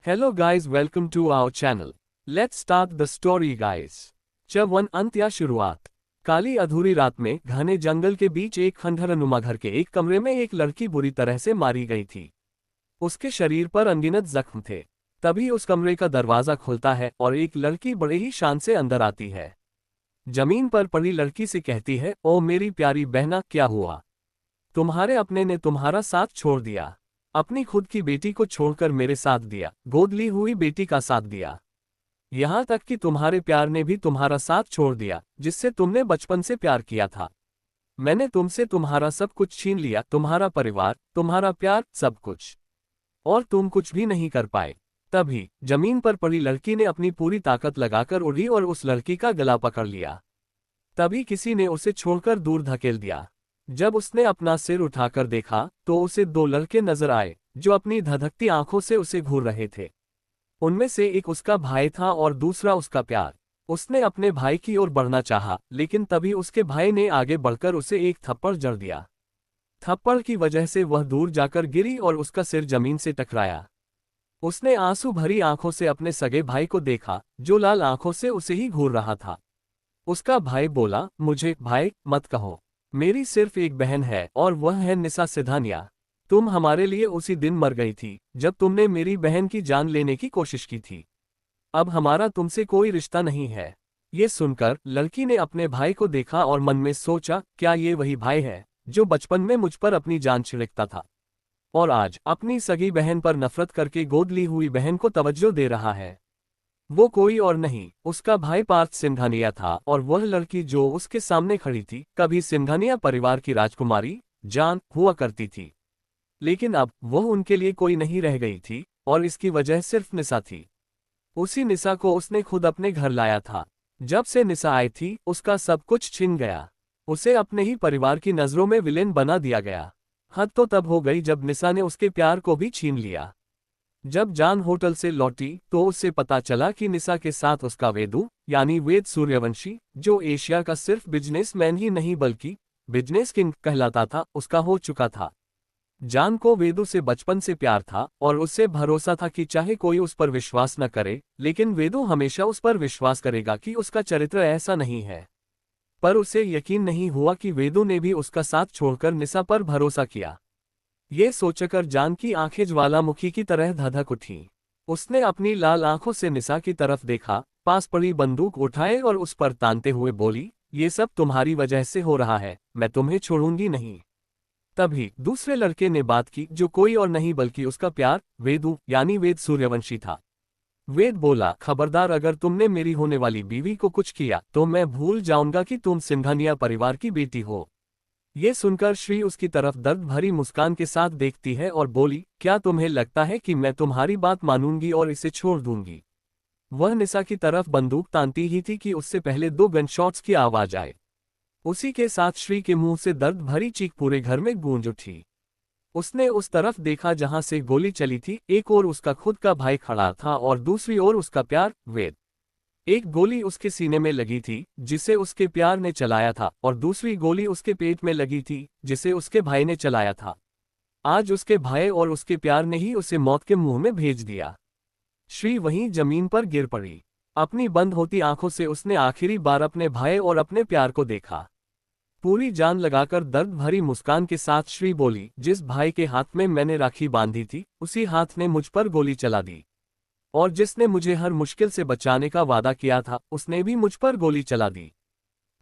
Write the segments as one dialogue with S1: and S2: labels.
S1: Hello guys, welcome to our channel. Let's start the story guys. One अंत या शुरुआत। काली अधूरी रात में घने जंगल के बीच एक खंडहरनुमा घर के एक कमरे में एक लड़की बुरी तरह से मारी गई थी। उसके शरीर पर अनगिनत जख्म थे। तभी उस कमरे का दरवाजा खुलता है और एक लड़की बड़े ही शान से अंदर आती है। जमीन पर पड़ी लड़की से कहती है, ओ मेरी प्यारी बहना, क्या हुआ? तुम्हारे अपने ने तुम्हारा साथ छोड़ दिया। अपनी खुद की बेटी को छोड़कर मेरे साथ दिया, गोद ली हुई बेटी का साथ दिया। यहां तक कि तुम्हारे प्यार ने भी तुम्हारा साथ छोड़ दिया, जिससे तुमने बचपन से प्यार किया था। मैंने तुमसे तुम्हारा सब कुछ छीन लिया, तुम्हारा परिवार, तुम्हारा प्यार, सब कुछ। और तुम कुछ भी नहीं कर पाए। तभी जमीन पर पड़ी लड़की ने अपनी पूरी ताकत लगाकर उड़ी और उस लड़की का गला पकड़ लिया। तभी किसी ने उसे छोड़कर दूर धकेल दिया। जब उसने अपना सिर उठाकर देखा तो उसे दो लड़के नजर आए, जो अपनी धधकती आंखों से उसे घूर रहे थे। उनमें से एक उसका भाई था और दूसरा उसका प्यार। उसने अपने भाई की ओर बढ़ना चाहा, लेकिन तभी उसके भाई ने आगे बढ़कर उसे एक थप्पड़ जड़ दिया। थप्पड़ की वजह से वह दूर जाकर गिरी और उसका सिर जमीन से टकराया। उसने आंसू भरी आंखों से अपने सगे भाई को देखा, जो लाल आंखों से उसे ही घूर रहा था। उसका भाई बोला, मुझे भाई मत कहो। मेरी सिर्फ एक बहन है और वह है निसा सिधानिया। तुम हमारे लिए उसी दिन मर गई थी जब तुमने मेरी बहन की जान लेने की कोशिश की थी। अब हमारा तुमसे कोई रिश्ता नहीं है। ये सुनकर लड़की ने अपने भाई को देखा और मन में सोचा, क्या ये वही भाई है जो बचपन में मुझ पर अपनी जान छिड़कता था और आज अपनी सगी बहन पर नफरत करके गोद ली हुई बहन को तवज्जो दे रहा है। वो कोई और नहीं, उसका भाई पार्थ सिंघानिया था और वह लड़की जो उसके सामने खड़ी थी, कभी सिंघानिया परिवार की राजकुमारी जान हुआ करती थी। लेकिन अब वह उनके लिए कोई नहीं रह गई थी और इसकी वजह सिर्फ निसा थी। उसी निसा को उसने खुद अपने घर लाया था। जब से निसा आई थी, उसका सब कुछ छिन गया। उसे अपने ही परिवार की नजरों में विलेन बना दिया गया। हद तो तब हो गई जब निसा ने उसके प्यार को भी छीन लिया। जब जान होटल से लौटी तो उससे पता चला कि निसा के साथ उसका वेदू यानी वेद सूर्यवंशी, जो एशिया का सिर्फ बिजनेसमैन ही नहीं बल्कि बिजनेस किंग कहलाता था, उसका हो चुका था। जान को वेदू से बचपन से प्यार था और उससे भरोसा था कि चाहे कोई उस पर विश्वास न करे, लेकिन वेदू हमेशा उस पर विश्वास करेगा कि उसका चरित्र ऐसा नहीं है। पर उसे यकीन नहीं हुआ कि वेदू ने भी उसका साथ छोड़कर निसा पर भरोसा किया। ये सोचकर जान की आंखें ज्वालामुखी की तरह धधक उठीं। उसने अपनी लाल आंखों से निसा की तरफ देखा, पास पड़ी बंदूक उठाए और उस पर तानते हुए बोली, ये सब तुम्हारी वजह से हो रहा है, मैं तुम्हें छोड़ूंगी नहीं। तभी दूसरे लड़के ने बात की, जो कोई और नहीं बल्कि उसका प्यार वेदू यानी वेद सूर्यवंशी था। वेद बोला, खबरदार, अगर तुमने मेरी होने वाली बीवी को कुछ किया तो मैं भूल जाऊंगा कि तुम सिंघानिया परिवार की बेटी हो। ये सुनकर श्री उसकी तरफ दर्द भरी मुस्कान के साथ देखती है और बोली, क्या तुम्हें लगता है कि मैं तुम्हारी बात मानूंगी और इसे छोड़ दूंगी? वह निसा की तरफ बंदूक तानती ही थी कि उससे पहले दो गन शॉट्स की आवाज आए। उसी के साथ श्री के मुंह से दर्द भरी चीख पूरे घर में गूंज उठी। उसने उस तरफ देखा जहां से गोली चली थी। एक ओर उसका खुद का भाई खड़ा था और दूसरी ओर उसका प्यार वेद। एक गोली उसके सीने में लगी थी, जिसे उसके प्यार ने चलाया था, और दूसरी गोली उसके पेट में लगी थी, जिसे उसके भाई ने चलाया था। आज उसके भाई और उसके प्यार ने ही उसे मौत के मुंह में भेज दिया। श्री वहीं जमीन पर गिर पड़ी। अपनी बंद होती आंखों से उसने आखिरी बार अपने भाई और अपने प्यार को देखा। पूरी जान लगाकर दर्द भरी मुस्कान के साथ श्री बोली, जिस भाई के हाथ में मैंने राखी बांधी थी, उसी हाथ ने मुझ पर गोली चला दी। और जिसने मुझे हर मुश्किल से बचाने का वादा किया था, उसने भी मुझ पर गोली चला दी।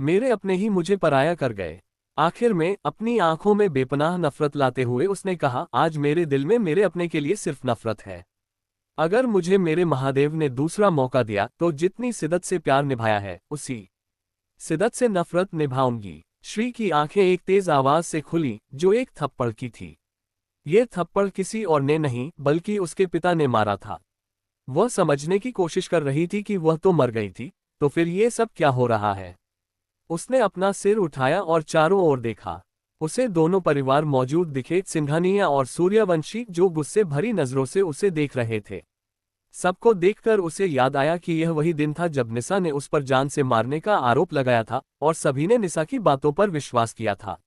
S1: मेरे अपने ही मुझे पराया कर गए। आखिर में अपनी आंखों में बेपनाह नफरत लाते हुए उसने कहा, आज मेरे दिल में मेरे अपने के लिए सिर्फ नफरत है। अगर मुझे मेरे महादेव ने दूसरा मौका दिया तो जितनी शिद्दत से प्यार निभाया है, उसी शिद्दत से नफरत निभाऊंगी। श्री की आंखें एक तेज आवाज से खुली, जो एक थप्पड़ की थी। यह थप्पड़ किसी और ने नहीं बल्कि उसके पिता ने मारा था। वह समझने की कोशिश कर रही थी कि वह तो मर गई थी, तो फिर ये सब क्या हो रहा है। उसने अपना सिर उठाया और चारों ओर देखा। उसे दोनों परिवार मौजूद दिखे, सिंघानिया और सूर्यवंशी, जो गुस्से भरी नजरों से उसे देख रहे थे। सबको देखकर उसे याद आया कि यह वही दिन था जब निसा ने उस पर जान से मारने का आरोप लगाया था और सभी ने निसा की बातों पर विश्वास किया था।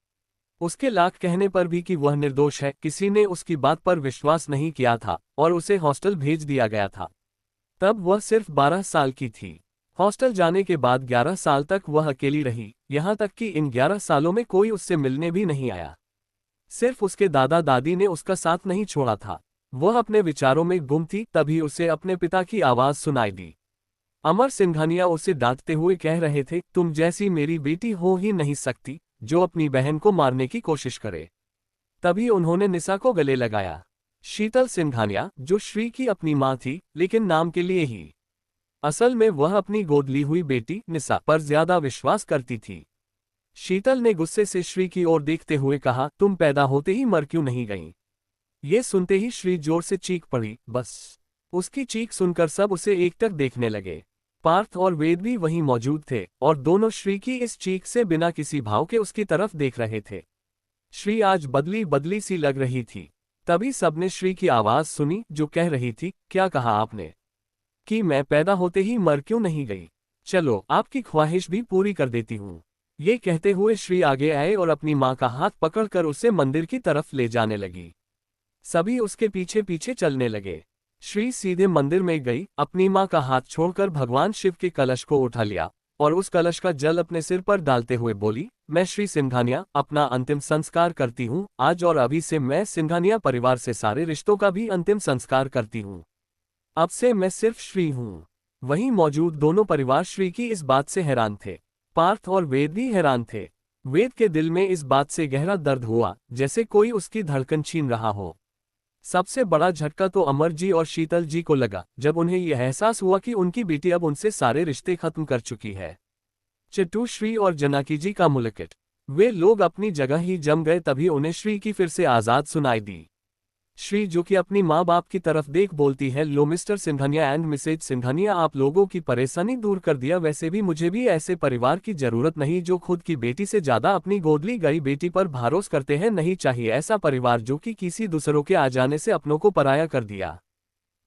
S1: उसके लाख कहने पर भी कि वह निर्दोष है, किसी ने उसकी बात पर विश्वास नहीं किया था और उसे हॉस्टल भेज दिया गया था। तब वह सिर्फ 12 साल की थी। हॉस्टल जाने के बाद 11 साल तक वह अकेली रही, यहाँ तक कि इन 11 सालों में कोई उससे मिलने भी नहीं आया। सिर्फ उसके दादा दादी ने उसका साथ नहीं छोड़ा था। वह अपने विचारों में गुम थी, तभी उसे अपने पिता की आवाज सुनाई दी। अमर सिंघानिया उसे डांटते हुए कह रहे थे, तुम जैसी मेरी बेटी हो ही नहीं सकती, जो अपनी बहन को मारने की कोशिश करे। तभी उन्होंने निशा को गले लगाया। शीतल सिंघानिया, जो श्री की अपनी मां थी, लेकिन नाम के लिए ही। असल में वह अपनी गोद ली हुई बेटी निशा पर ज्यादा विश्वास करती थी। शीतल ने गुस्से से श्री की ओर देखते हुए कहा, तुम पैदा होते ही मर क्यों नहीं गई? ये सुनते ही श्री जोर से चीख पड़ी। बस उसकी चीख सुनकर सब उसे एकटक देखने लगे। पार्थ और वेद भी वहीं मौजूद थे और दोनों श्री की इस चीख से बिना किसी भाव के उसकी तरफ देख रहे थे। श्री आज बदली बदली सी लग रही थी। तभी सबने श्री की आवाज सुनी, जो कह रही थी, क्या कहा आपने? कि मैं पैदा होते ही मर क्यों नहीं गई? चलो आपकी ख्वाहिश भी पूरी कर देती हूँ। ये कहते हुए श्री आगे आए और अपनी मां का हाथ पकड़कर उसे मंदिर की तरफ ले जाने लगी। सभी उसके पीछे पीछे चलने लगे। श्री सीधे मंदिर में गई, अपनी मां का हाथ छोड़कर भगवान शिव के कलश को उठा लिया और उस कलश का जल अपने सिर पर डालते हुए बोली, मैं श्री सिंघानिया अपना अंतिम संस्कार करती हूँ। आज और अभी से मैं सिंघानिया परिवार से सारे रिश्तों का भी अंतिम संस्कार करती हूँ। अब से मैं सिर्फ श्री हूँ। वहीं मौजूद दोनों परिवार श्री की इस बात से हैरान थे। पार्थ और वेद भी हैरान थे। वेद के दिल में इस बात से गहरा दर्द हुआ, जैसे कोई उसकी धड़कन छीन रहा हो। सबसे बड़ा झटका तो अमर जी और शीतल जी को लगा, जब उन्हें यह एहसास हुआ कि उनकी बेटी अब उनसे सारे रिश्ते खत्म कर चुकी है। चिट्टू, श्री और जनाकी जी का मुलकिट। वे लोग अपनी जगह ही जम गए। तभी उन्हें श्री की फिर से आजाद सुनाई दी। श्री, जो कि अपनी माँ बाप की तरफ देख बोलती है, लो Mr Singhania and Mrs Singhania, आप लोगों की परेशानी दूर कर दिया। वैसे भी मुझे भी ऐसे परिवार की जरूरत नहीं जो खुद की बेटी से ज्यादा अपनी गोद ली गई बेटी पर भरोसा करते हैं। नहीं चाहिए ऐसा परिवार जो कि किसी दूसरों के आ जाने से अपनों को पराया कर दिया।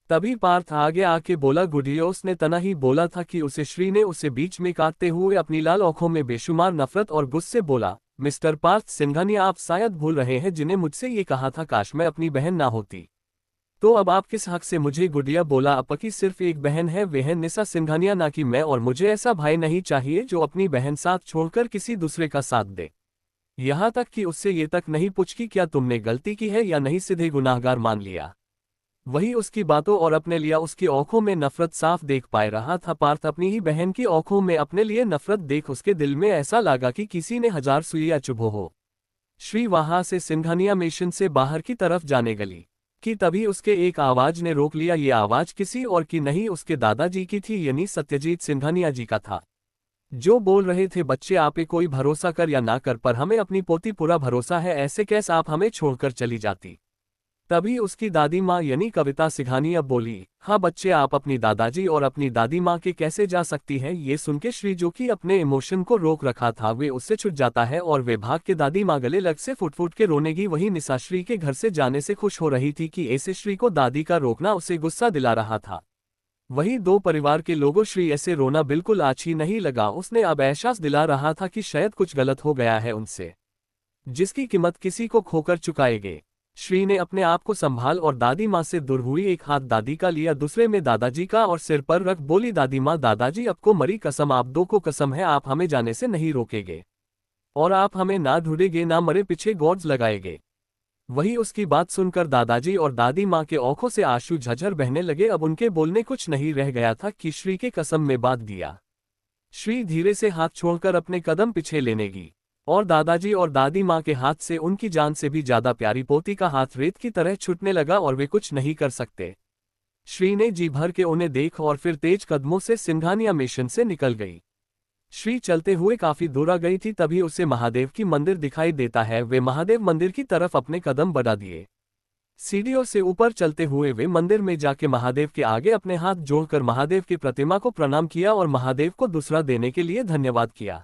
S1: तभी पार्थ आगे आके बोला, गुडिया, उसने तना ही बोला था कि उसे। श्री ने उसे बीच में काटते हुए अपनी लाल आंखों में बेशुमार नफरत और गुस्से बोला, मिस्टर पार्थ सिंघानिया, आप शायद भूल रहे हैं जिन्हें मुझसे ये कहा था, काश मैं अपनी बहन ना होती। तो अब आप किस हक से मुझे गुडिया बोला? आपकी सिर्फ एक बहन है, वह है निशा सिंघानिया, ना कि मैं। और मुझे ऐसा भाई नहीं चाहिए जो अपनी बहन साथ छोड़कर किसी दूसरे का साथ दे। यहाँ तक कि उससे ये तक नहीं पूछी क्या तुमने गलती की है या नहीं, सीधे गुनाहगार मान लिया। वही उसकी बातों और अपने लिए उसकी आंखों में नफरत साफ देख पा रहा था। पार्थ अपनी ही बहन की आंखों में अपने लिए नफरत देख उसके दिल में ऐसा लगा कि किसी ने 1000 सुइयां चुभो हो। श्री वहां से सिंघानिया मिशन से बाहर की तरफ जाने गली कि तभी उसके एक आवाज ने रोक लिया। ये आवाज किसी और की नहीं, उसके दादाजी की थी, यानी सत्यजीत सिंघानिया जी का था, जो बोल रहे थे, बच्चे आप पे कोई भरोसा कर या ना कर, पर हमें अपनी पोती पूरा भरोसा है। ऐसे कैसे आप हमें छोड़कर चली जाती? तभी उसकी दादी माँ यानी कविता सिंघानिया बोली, हाँ बच्चे, आप अपनी दादाजी और अपनी दादी माँ के कैसे जा सकती है? ये सुन के श्री, जो कि अपने इमोशन को रोक रखा था, वे उससे छुट जाता है और वे भाग के दादी माँ गले लग से फुट फुट के रोनेगी। वही निशा श्री के घर से जाने से खुश हो रही थी कि ऐसे श्री को दादी का रोकना उसे गुस्सा दिला रहा था। वही दो परिवार के लोगों श्री ऐसे रोना बिल्कुल अच्छी नहीं लगा। उसने अब एहसास दिला रहा था कि शायद कुछ गलत हो गया है उनसे, जिसकी कीमत किसी को खोकर चुकाएंगे। श्री ने अपने आप को संभाल और दादी माँ से दूर हुई, एक हाथ दादी का लिया, दूसरे में दादाजी का और सिर पर रख बोली, दादी माँ, दादाजी, आपको मरी कसम, आप दो को कसम है, आप हमें जाने से नहीं रोकेंगे और आप हमें ना ढूंढेंगे, ना मरे पीछे गॉड्स लगाएंगे। वही उसकी बात सुनकर दादाजी और दादी माँ के आंखों से आंसू झरझर बहने लगे। अब उनके बोलने कुछ नहीं रह गया था कि श्री के कसम में बांध दिया। श्री धीरे से हाथ छोड़कर अपने कदम पीछे लेने लगी और दादाजी और दादी माँ के हाथ से उनकी जान से भी ज्यादा प्यारी पोती का हाथ रेत की तरह छूटने लगा और वे कुछ नहीं कर सकते। श्री ने जी भर के उन्हें देख और फिर तेज कदमों से सिंघानिया मिशन से निकल गई। श्री चलते हुए काफी दूर आ गई थी, तभी उसे महादेव की मंदिर दिखाई देता है। वे महादेव मंदिर की तरफ अपने कदम बढ़ा दिए। सीढ़ियों से ऊपर चलते हुए वे मंदिर में जाके महादेव के आगे अपने हाथ जोड़कर महादेव की प्रतिमा को प्रणाम किया और महादेव को दूसरा देने के लिए धन्यवाद किया।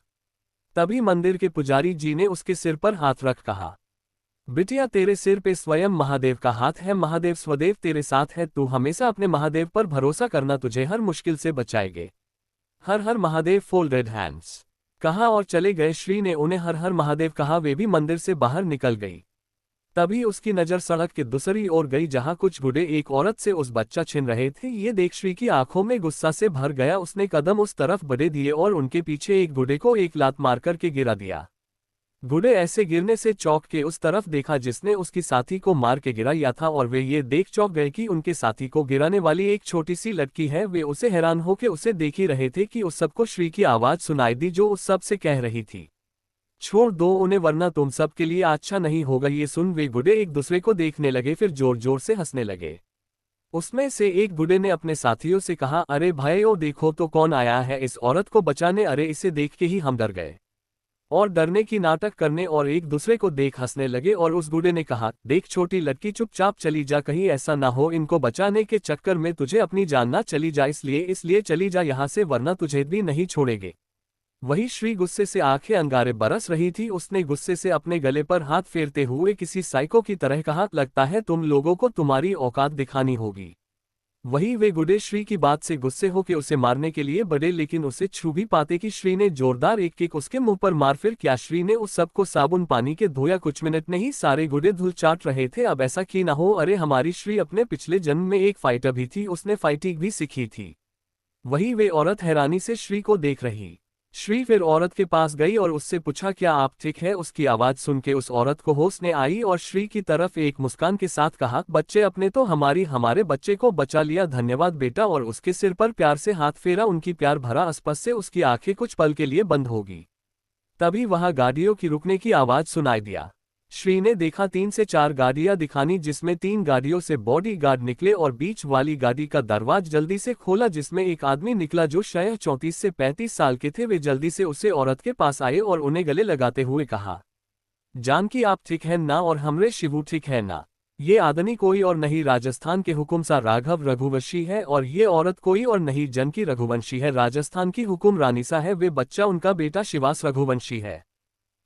S1: तभी मंदिर के पुजारी जी ने उसके सिर पर हाथ रख कहा, बिटिया, तेरे सिर पे स्वयं महादेव का हाथ है, महादेव स्वदेव तेरे साथ है, तू हमेशा अपने महादेव पर भरोसा करना, तुझे हर मुश्किल से बचाएंगे। हर हर महादेव। Folded hands. कहा और चले गए। श्री ने उन्हें हर हर महादेव कहा, वे भी मंदिर से बाहर निकल गई। तभी उसकी नज़र सड़क के दूसरी ओर गई जहां कुछ बूढ़े एक औरत से उस बच्चा छीन रहे थे। ये देख श्री की आंखों में गुस्सा से भर गया। उसने कदम उस तरफ बढ़े दिए और उनके पीछे एक बूढ़े को एक लात मारकर के गिरा दिया। बूढ़े ऐसे गिरने से चौंक के उस तरफ देखा जिसने उसकी साथी को मार के गिराया था और वे ये देख चौंक गए कि उनके साथी को गिराने वाली एक छोटी सी लड़की है। वे उसे हैरान होकर उसे देख ही रहे थे कि उस सबको श्री की आवाज सुनाई दी जो उस सब से कह रही थी, छोड़ दो उन्हें वरना तुम सब के लिए अच्छा नहीं होगा। ये सुन वे बूढ़े एक दूसरे को देखने लगे, फिर जोर जोर से हंसने लगे। उसमें से एक बूढ़े ने अपने साथियों से कहा, अरे भाई ओ देखो तो कौन आया है इस औरत को बचाने। अरे इसे देख के ही हम डर गए और डरने की नाटक करने और एक दूसरे को देख हंसने लगे। और उस बूढ़े ने कहा, देख छोटी लड़की चुपचाप चली जा, कहीं ऐसा ना हो इनको बचाने के चक्कर में तुझे अपनी जान ना चली जा, इसलिए चली जा यहाँ से वरना तुझे भी नहीं छोड़ेंगे। वही श्री गुस्से से आंखें अंगारे बरस रही थी। उसने गुस्से से अपने गले पर हाथ फेरते हुए किसी साइको की तरह कहा, लगता है तुम लोगों को तुम्हारी औकात दिखानी होगी। वही वे बूढ़े श्री की बात से गुस्से होकर उसे मारने के लिए बढ़े, लेकिन उसे छू भी पाते कि श्री ने जोरदार एक किक उसके मुंह पर मार। फिर क्या श्री ने उस सबको साबुन पानी के धोया। कुछ मिनट नहीं सारे बूढ़े धूल चाट रहे थे। अब ऐसा क्यों ना हो, अरे हमारी श्री अपने पिछले जन्म में एक फाइटर भी थी, उसने फाइटिंग भी सीखी थी। वही वे औरत हैरानी से श्री को देख रही। श्री फिर औरत के पास गई और उससे पूछा, क्या आप ठीक है। उसकी आवाज सुन के उस औरत को होश ने आई और श्री की तरफ एक मुस्कान के साथ कहा, बच्चे अपने तो हमारे बच्चे को बचा लिया, धन्यवाद बेटा। और उसके सिर पर प्यार से हाथ फेरा। उनकी प्यार भरा स्पर्श से उसकी आंखें कुछ पल के लिए बंद होगी। तभी वहां गाड़ियों की रुकने की आवाज सुनाई दिया। श्री ने देखा 3 से 4 गाड़ियां दिखानी जिसमें 3 गाड़ियों से बॉडीगार्ड निकले और बीच वाली गाड़ी का दरवाजा जल्दी से खोला जिसमें एक आदमी निकला जो शायद 34 से 35 साल के थे। वे जल्दी से उसे औरत के पास आए और उन्हें गले लगाते हुए कहा, जानकी आप ठीक है ना और हमरे शिवू ठीक है ना। ये आदमी कोई और नहीं राजस्थान के हुकुम सा राघव रघुवंशी है और ये औरत कोई और नहीं जानकी रघुवंशी है। राजस्थान की हुकुम रानी सा है, वे बच्चा उनका बेटा शिवास रघुवंशी है।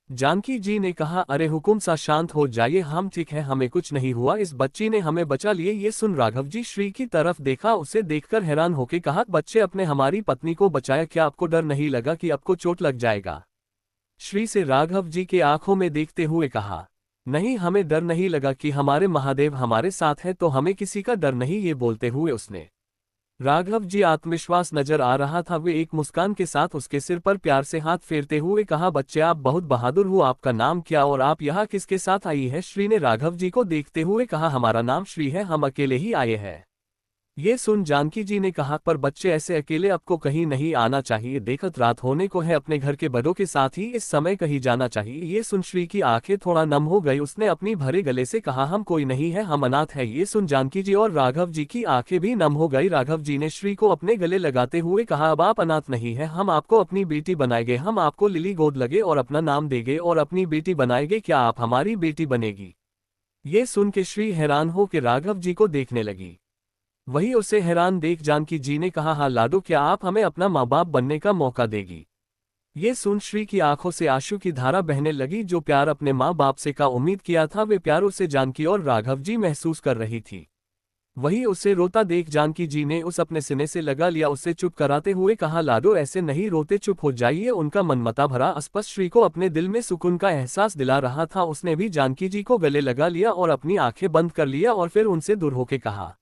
S1: जानकी जी ने कहा, अरे हुकुम सा शांत हो जाइए, हम ठीक है, हमें कुछ नहीं हुआ, इस बच्ची ने हमें बचा लिए। ये सुन राघव जी श्री की तरफ देखा, उसे देखकर हैरान होकर कहा, बच्चे अपने हमारी पत्नी को बचाया, क्या आपको डर नहीं लगा कि आपको चोट लग जाएगा। श्री से राघव जी के आंखों में देखते हुए कहा, नहीं हमें डर नहीं लगा कि हमारे महादेव हमारे साथ है तो हमें किसी का डर नहीं। ये बोलते हुए उसने राघव जी आत्मविश्वास नजर आ रहा था। वे एक मुस्कान के साथ उसके सिर पर प्यार से हाथ फेरते हुए कहा, बच्चे आप बहुत बहादुर हो, आपका नाम क्या और आप यहाँ किसके साथ आई है। श्री ने राघव जी को देखते हुए कहा, हमारा नाम श्री है, हम अकेले ही आए हैं। ये सुन जानकी जी ने कहा, पर बच्चे ऐसे अकेले आपको कहीं नहीं आना चाहिए, देखत रात होने को है, अपने घर के बड़ों के साथ ही इस समय कहीं जाना चाहिए। ये सुन श्री की आंखें थोड़ा नम हो गई। उसने अपनी भरे गले से कहा, हम कोई नहीं है, हम अनाथ है। ये सुन जानकी जी और राघव जी की आंखें भी नम हो गई। राघव जी ने श्री को अपने गले लगाते हुए कहा, अब आप अनाथ नहीं है, हम आपको अपनी बेटी बनाएंगे, हम आपको लिली गोद लगे और अपना नाम देंगे और अपनी बेटी बनाएंगे, क्या आप हमारी बेटी बनेगी। ये सुन के श्री हैरान हो के राघव जी को देखने लगी। वही उसे हैरान देख जानकी जी ने कहा, हाँ लाडो, क्या आप हमें अपना माँ बाप बनने का मौका देगी। ये सुन श्री की आंखों से आंसू की धारा बहने लगी। जो प्यार अपने माँ बाप से का उम्मीद किया था वे प्यार उसे जानकी और राघव जी महसूस कर रही थी। वही उसे रोता देख जानकी जी ने उस अपने सीने से लगा लिया, उसे चुप कराते हुए कहा, लाडो ऐसे नहीं रोते, चुप हो जाइए। उनका मनमता भरा स्पष्ट श्री को अपने दिल में सुकून का एहसास दिला रहा था। उसने भी जानकी जी को गले लगा लिया और अपनी आंखें बंद कर लिया और फिर उनसे दूर होकर कहा,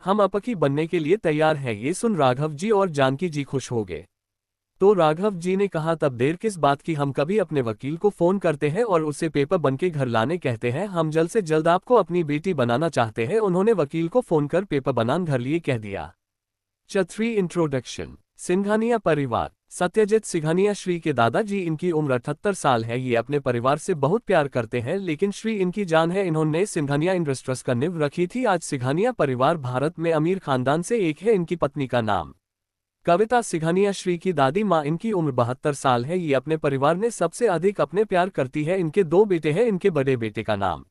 S1: हम आपकी बनने के लिए तैयार हैं। ये सुन राघव जी और जानकी जी खुश हो गए। तो राघव जी ने कहा, तब देर किस बात की, हम कभी अपने वकील को फोन करते हैं और उसे पेपर बनके घर लाने कहते हैं, हम जल्द से जल्द आपको अपनी बेटी बनाना चाहते हैं। उन्होंने वकील को फोन कर पेपर बनान घर लिए कह दिया। चौथी इंट्रोडक्शन। सिंघानिया परिवार। सत्यजीत सिंघानिया श्री के दादाजी, इनकी उम्र 78 साल है। ये अपने परिवार से बहुत प्यार करते हैं लेकिन श्री इनकी जान है। इन्होंने सिंघानिया इंडस्ट्रीज का नींव रखी थी। आज सिंघानिया परिवार भारत में अमीर खानदान से एक है। इनकी पत्नी का नाम कविता सिंघानिया। श्री की दादी माँ, इनकी उम्र 72 साल है। ये अपने परिवार में सबसे अधिक अपने प्यार करती है। इनके 2 बेटे हैं। इनके बड़े बेटे का नाम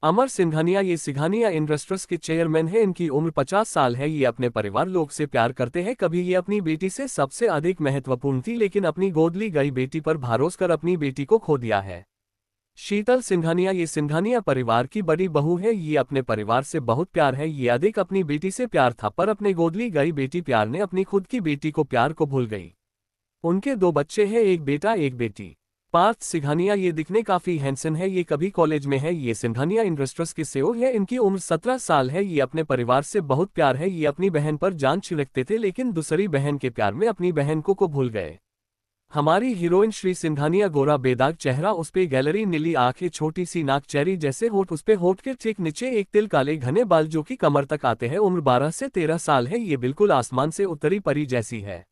S1: अमर सिंघानिया, ये सिंघानिया इंडस्ट्रीज के चेयरमैन है। इनकी उम्र 50 साल है। ये अपने परिवार लोग से प्यार करते हैं। कभी ये अपनी बेटी से सबसे अधिक महत्वपूर्ण थी लेकिन अपनी गोद ली गई बेटी पर भरोसा कर अपनी बेटी को खो दिया है। शीतल सिंघानिया, ये सिंघानिया परिवार की बड़ी बहू है। ये अपने परिवार से बहुत प्यार है। ये अधिक अपनी बेटी से प्यार था पर अपने गोद ली गई बेटी प्यार ने अपनी खुद की बेटी को प्यार को भूल गई। उनके 2 बच्चे हैं, एक बेटा एक बेटी। पार्थ सिंघानिया ये दिखने काफी हैंडसम है, ये कभी कॉलेज में है। ये सिंघानिया इंडस्ट्रीज के सीईओ है। इनकी उम्र 17 साल है। ये अपने परिवार से बहुत प्यार है। ये अपनी बहन पर जान छिड़कते थे लेकिन दूसरी बहन के प्यार में अपनी बहन को भूल गए। हमारी हीरोइन श्री सिंघानिया गोरा बेदाग चेहरा, उस पे गैलरी नीली आंखें, छोटी सी नाक, चेरी जैसे होठ, उस पे होठ के ठीक नीचे एक तिल काले घने बाल जो कि कमर तक आते हैं। उम्र 12 से 13 साल है। ये बिल्कुल आसमान से उतरी परी जैसी है।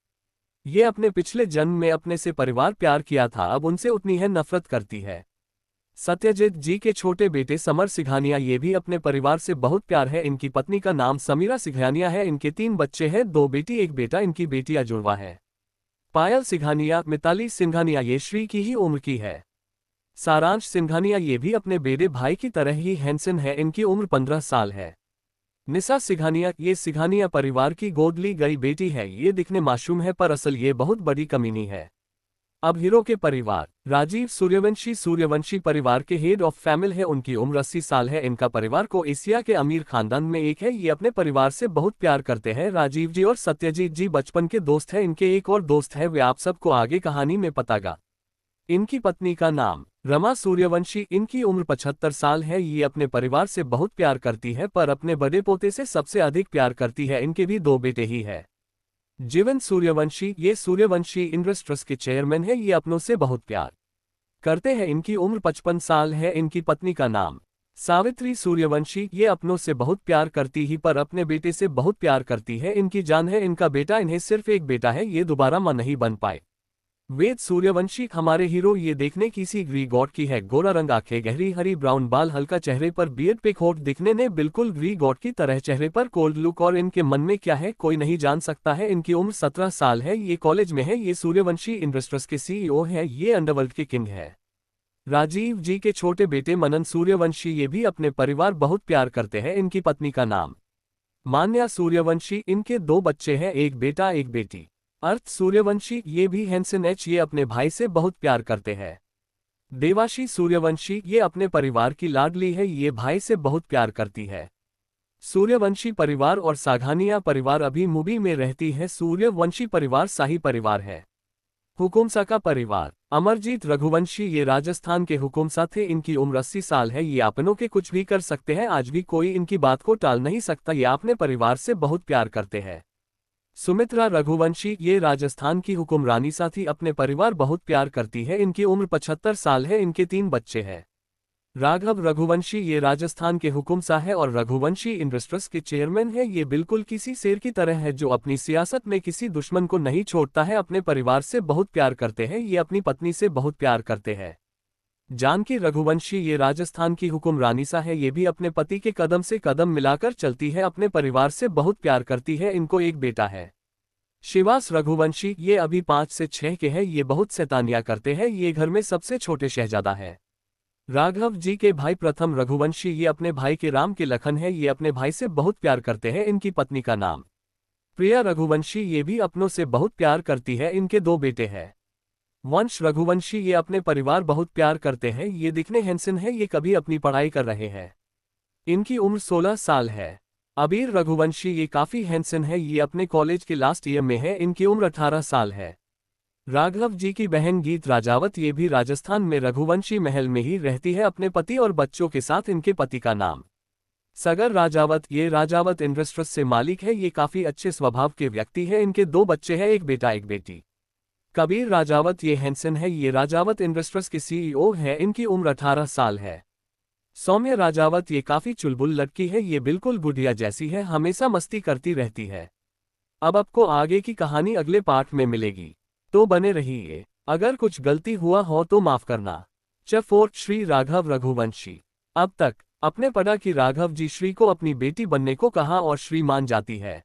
S1: ये अपने पिछले जन्म में अपने से परिवार प्यार किया था, अब उनसे उतनी है नफरत करती है। सत्यजीत जी के छोटे बेटे समर सिंघानिया, ये भी अपने परिवार से बहुत प्यार है। इनकी पत्नी का नाम समीरा सिंघानिया है। इनके 3 बच्चे हैं, 2 बेटी एक बेटा। इनकी बेटियां जुड़वा है। पायल सिंघानिया, मिताली सिंघानिया ये श्री की ही उम्र की है। सारांश सिंघानिया ये भी अपने बेटे भाई की तरह ही हैंडसम है। इनकी उम्र 15 साल है। निशा सिंघानिया, ये सिंघानिया परिवार की गोद ली गई बेटी है। ये दिखने मासूम है पर असल ये बहुत बड़ी कमीनी है। अब हीरो के परिवार। राजीव सूर्यवंशी, सूर्यवंशी परिवार के हेड ऑफ फैमिली है। उनकी उम्र 80 साल है। इनका परिवार को एशिया के अमीर खानदान में एक है। ये अपने परिवार से बहुत प्यार करते हैं। राजीव जी और सत्यजीत जी बचपन के दोस्त हैं। इनके एक और दोस्त है, वे आप सबको आगे कहानी में पतागा। इनकी पत्नी का नाम रमा सूर्यवंशी। इनकी उम्र 75 साल है। ये अपने परिवार से बहुत प्यार करती है पर अपने बड़े पोते से सबसे अधिक प्यार करती है। इनके भी 2 बेटे ही है। जीवन सूर्यवंशी, ये सूर्यवंशी इंडस्ट्रीज के चेयरमैन है। ये अपनों से बहुत प्यार करते हैं। इनकी उम्र 55 साल है। इनकी पत्नी का नाम सावित्री सूर्यवंशी, ये अपनों से बहुत प्यार करती ही पर अपने बेटे से बहुत प्यार करती है। इनकी जान है इनका बेटा। इन्हें सिर्फ एक बेटा है, ये दोबारा मां नहीं बन पाए। वेद सूर्यवंशी, हमारे हीरो, ये देखने किसी ग्री गॉड की है। गोरा रंग, आंखें गहरी हरी ब्राउन बाल, हल्का चेहरे पर बियर्ड पे होठ, दिखने ने बिल्कुल ग्री गॉड की तरह। चेहरे पर कोल्ड लुक और इनके मन में क्या है कोई नहीं जान सकता है। इनकी उम्र 17 साल है। ये कॉलेज में है। ये सूर्यवंशी इंडस्ट्रीज के सीईओ है। ये अंडरवर्ल्ड के किंग है। राजीव जी के छोटे बेटे मनन सूर्यवंशी, ये भी अपने परिवार बहुत प्यार करते हैं। इनकी पत्नी का नाम मान्या सूर्यवंशी। इनके 2 बच्चे हैं, एक बेटा एक बेटी। अर्थ सूर्यवंशी, ये भी हैंडसम है। ये अपने भाई से बहुत प्यार करते हैं। देवाशी सूर्यवंशी, ये अपने परिवार की लाडली है। ये भाई से बहुत प्यार करती है। सूर्यवंशी परिवार और साघानिया परिवार अभी मुंबई में रहती है। सूर्यवंशी परिवार शाही परिवार है। हुकुमसा का परिवार। अमरजीत रघुवंशी, ये राजस्थान के हुकुमसा थे। इनकी उम्र 80 साल है। ये अपनों के कुछ भी कर सकते हैं, आज भी कोई इनकी बात को टाल नहीं सकता। ये अपने परिवार से बहुत प्यार करते हैं। सुमित्रा रघुवंशी, ये राजस्थान की हुक्मरानी साथी अपने परिवार बहुत प्यार करती है। इनकी उम्र 75 साल है। इनके 3 बच्चे हैं। राघव रघुवंशी, ये राजस्थान के हुकुमशाह है और रघुवंशी इंडस्ट्रीज के चेयरमैन है। ये बिल्कुल किसी शेर की तरह है जो अपनी सियासत में किसी दुश्मन को नहीं छोड़ता है। अपने परिवार से बहुत प्यार करते हैं। ये अपनी पत्नी से बहुत प्यार करते हैं। जानकी रघुवंशी, ये राजस्थान की हुक्मरानी सा है। ये भी अपने पति के कदम से कदम मिलाकर चलती है। अपने परिवार से बहुत प्यार करती है। इनको एक बेटा है। शिवास रघुवंशी, ये अभी 5 से 6 के हैं। ये बहुत शैतानियां करते हैं। ये घर में सबसे छोटे शहजादा है। राघव जी के भाई प्रथम रघुवंशी, ये अपने भाई के राम के लखन है। ये अपने भाई से बहुत प्यार करते हैं। इनकी पत्नी का नाम प्रिया रघुवंशी, ये भी अपनों से बहुत प्यार करती है। इनके 2 बेटे हैं। वंश रघुवंशी, ये अपने परिवार बहुत प्यार करते हैं। ये दिखने हैंडसम है। ये कभी अपनी पढ़ाई कर रहे हैं। इनकी उम्र 16 साल है। अबीर रघुवंशी, ये काफी हैंडसम है। ये अपने कॉलेज के लास्ट ईयर में है। इनकी उम्र 18 साल है। राघव जी की बहन गीत राजावत, ये भी राजस्थान में रघुवंशी महल में ही रहती है अपने पति और बच्चों के साथ। इनके पति का नाम सगर राजावत, ये राजावत इंडस्ट्रीज से मालिक है। ये काफी अच्छे स्वभाव के व्यक्ति है। इनके 2 बच्चे हैं, एक बेटा एक बेटी। कबीर राजावत, ये हैंडसम है। ये राजावत इंडस्ट्रीज के सीईओ है। इनकी उम्र 18 साल है। सौम्य राजावत, ये काफी चुलबुल लड़की है। ये बिल्कुल गुड़िया जैसी है, हमेशा मस्ती करती रहती है। अब आपको आगे की कहानी अगले पार्ट में मिलेगी, तो बने रहिए। अगर कुछ गलती हुआ हो तो माफ करना। फोर्थ श्री राघव रघुवंशी। अब तक अपने पढ़ा कि राघव जी श्री को अपनी बेटी बनने को कहा और श्री मान जाती है।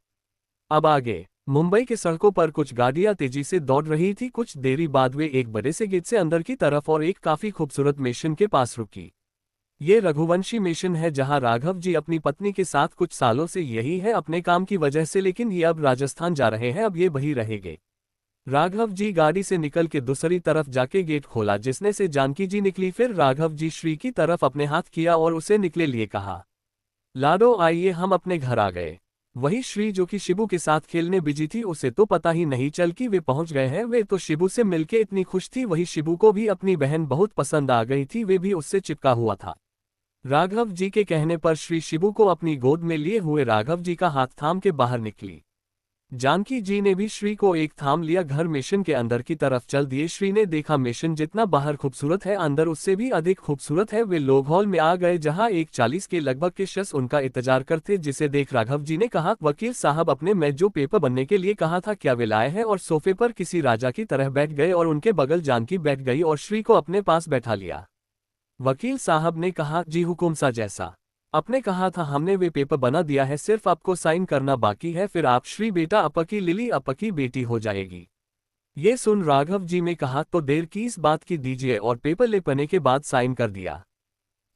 S1: अब आगे मुंबई के सड़कों पर कुछ गाड़ियां तेजी से दौड़ रही थी। कुछ देरी बाद वे एक बड़े से गेट से अंदर की तरफ और एक काफी खूबसूरत मिशन के पास रुकी। ये रघुवंशी मिशन है जहां राघव जी अपनी पत्नी के साथ कुछ सालों से यही है अपने काम की वजह से, लेकिन ये अब राजस्थान जा रहे हैं। अब ये वही रहेंगे। राघव जी गाड़ी से निकल के दूसरी तरफ जाके गेट खोला, जिसने से जानकी जी निकली। फिर राघव जी श्री की तरफ अपने हाथ किया और उसे निकले लिए कहा, लाडो आइए हम अपने घर आ गए। वही श्री जो कि शिबू के साथ खेलने बिजी थी, उसे तो पता ही नहीं चल कि वे पहुंच गए हैं। वे तो शिबू से मिलके इतनी खुश थी। वही शिबू को भी अपनी बहन बहुत पसंद आ गई थी, वे भी उससे चिपका हुआ था। राघव जी के कहने पर श्री शिबू को अपनी गोद में लिए हुए राघव जी का हाथ थाम के बाहर निकली। जानकी जी ने भी श्री को एक थाम लिया। घर मिशन के अंदर की तरफ चल दिए। श्री ने देखा मिशन जितना बाहर खूबसूरत है, अंदर उससे भी अधिक खूबसूरत है। वे लोग हॉल में आ गए जहां एक 40 के लगभग के शख्स उनका इंतजार करते, जिसे देख राघव जी ने कहा, वकील साहब अपने में जो पेपर बनने के लिए कहा था क्या वे लाए हैं? और सोफे पर किसी राजा की तरह बैठ गए और उनके बगल जानकी बैठ गई और श्री को अपने पास बैठा लिया। वकील साहब ने कहा, जी हुकुम सा जैसा आपने कहा था हमने वे पेपर बना दिया है, सिर्फ आपको साइन करना बाकी है, फिर आप श्री बेटा अपकी लिली अपकी बेटी हो जाएगी। ये सुन राघव जी ने कहा, तो देर किस बात की दीजिए, और पेपर लेपने के बाद साइन कर दिया।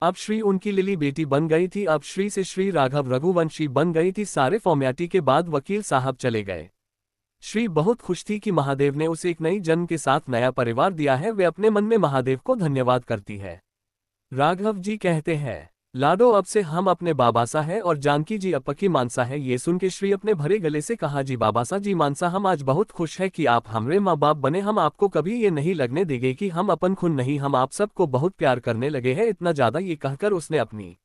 S1: अब श्री उनकी लिली बेटी बन गई थी। अब श्री से श्री राघव रघुवंशी बन गई थी। सारे फॉर्मेलिटी के बाद वकील साहब चले गए। श्री बहुत खुश थी कि महादेव ने उसे एक नई जन्म के साथ नया परिवार दिया है। वे अपने मन में महादेव को धन्यवाद करती है। राघव जी कहते हैं, लाडो अब से हम अपने बाबासा है और जानकी जी अपकी मानसा है। ये सुन के श्री अपने भरे गले से कहा, जी बाबासा जी मानसा, हम आज बहुत खुश है कि आप हमारे माँ बाप बने। हम आपको कभी ये नहीं लगने देंगे कि हम अपन खुद नहीं, हम आप सबको बहुत प्यार करने लगे हैं, इतना ज्यादा। ये कहकर उसने अपनी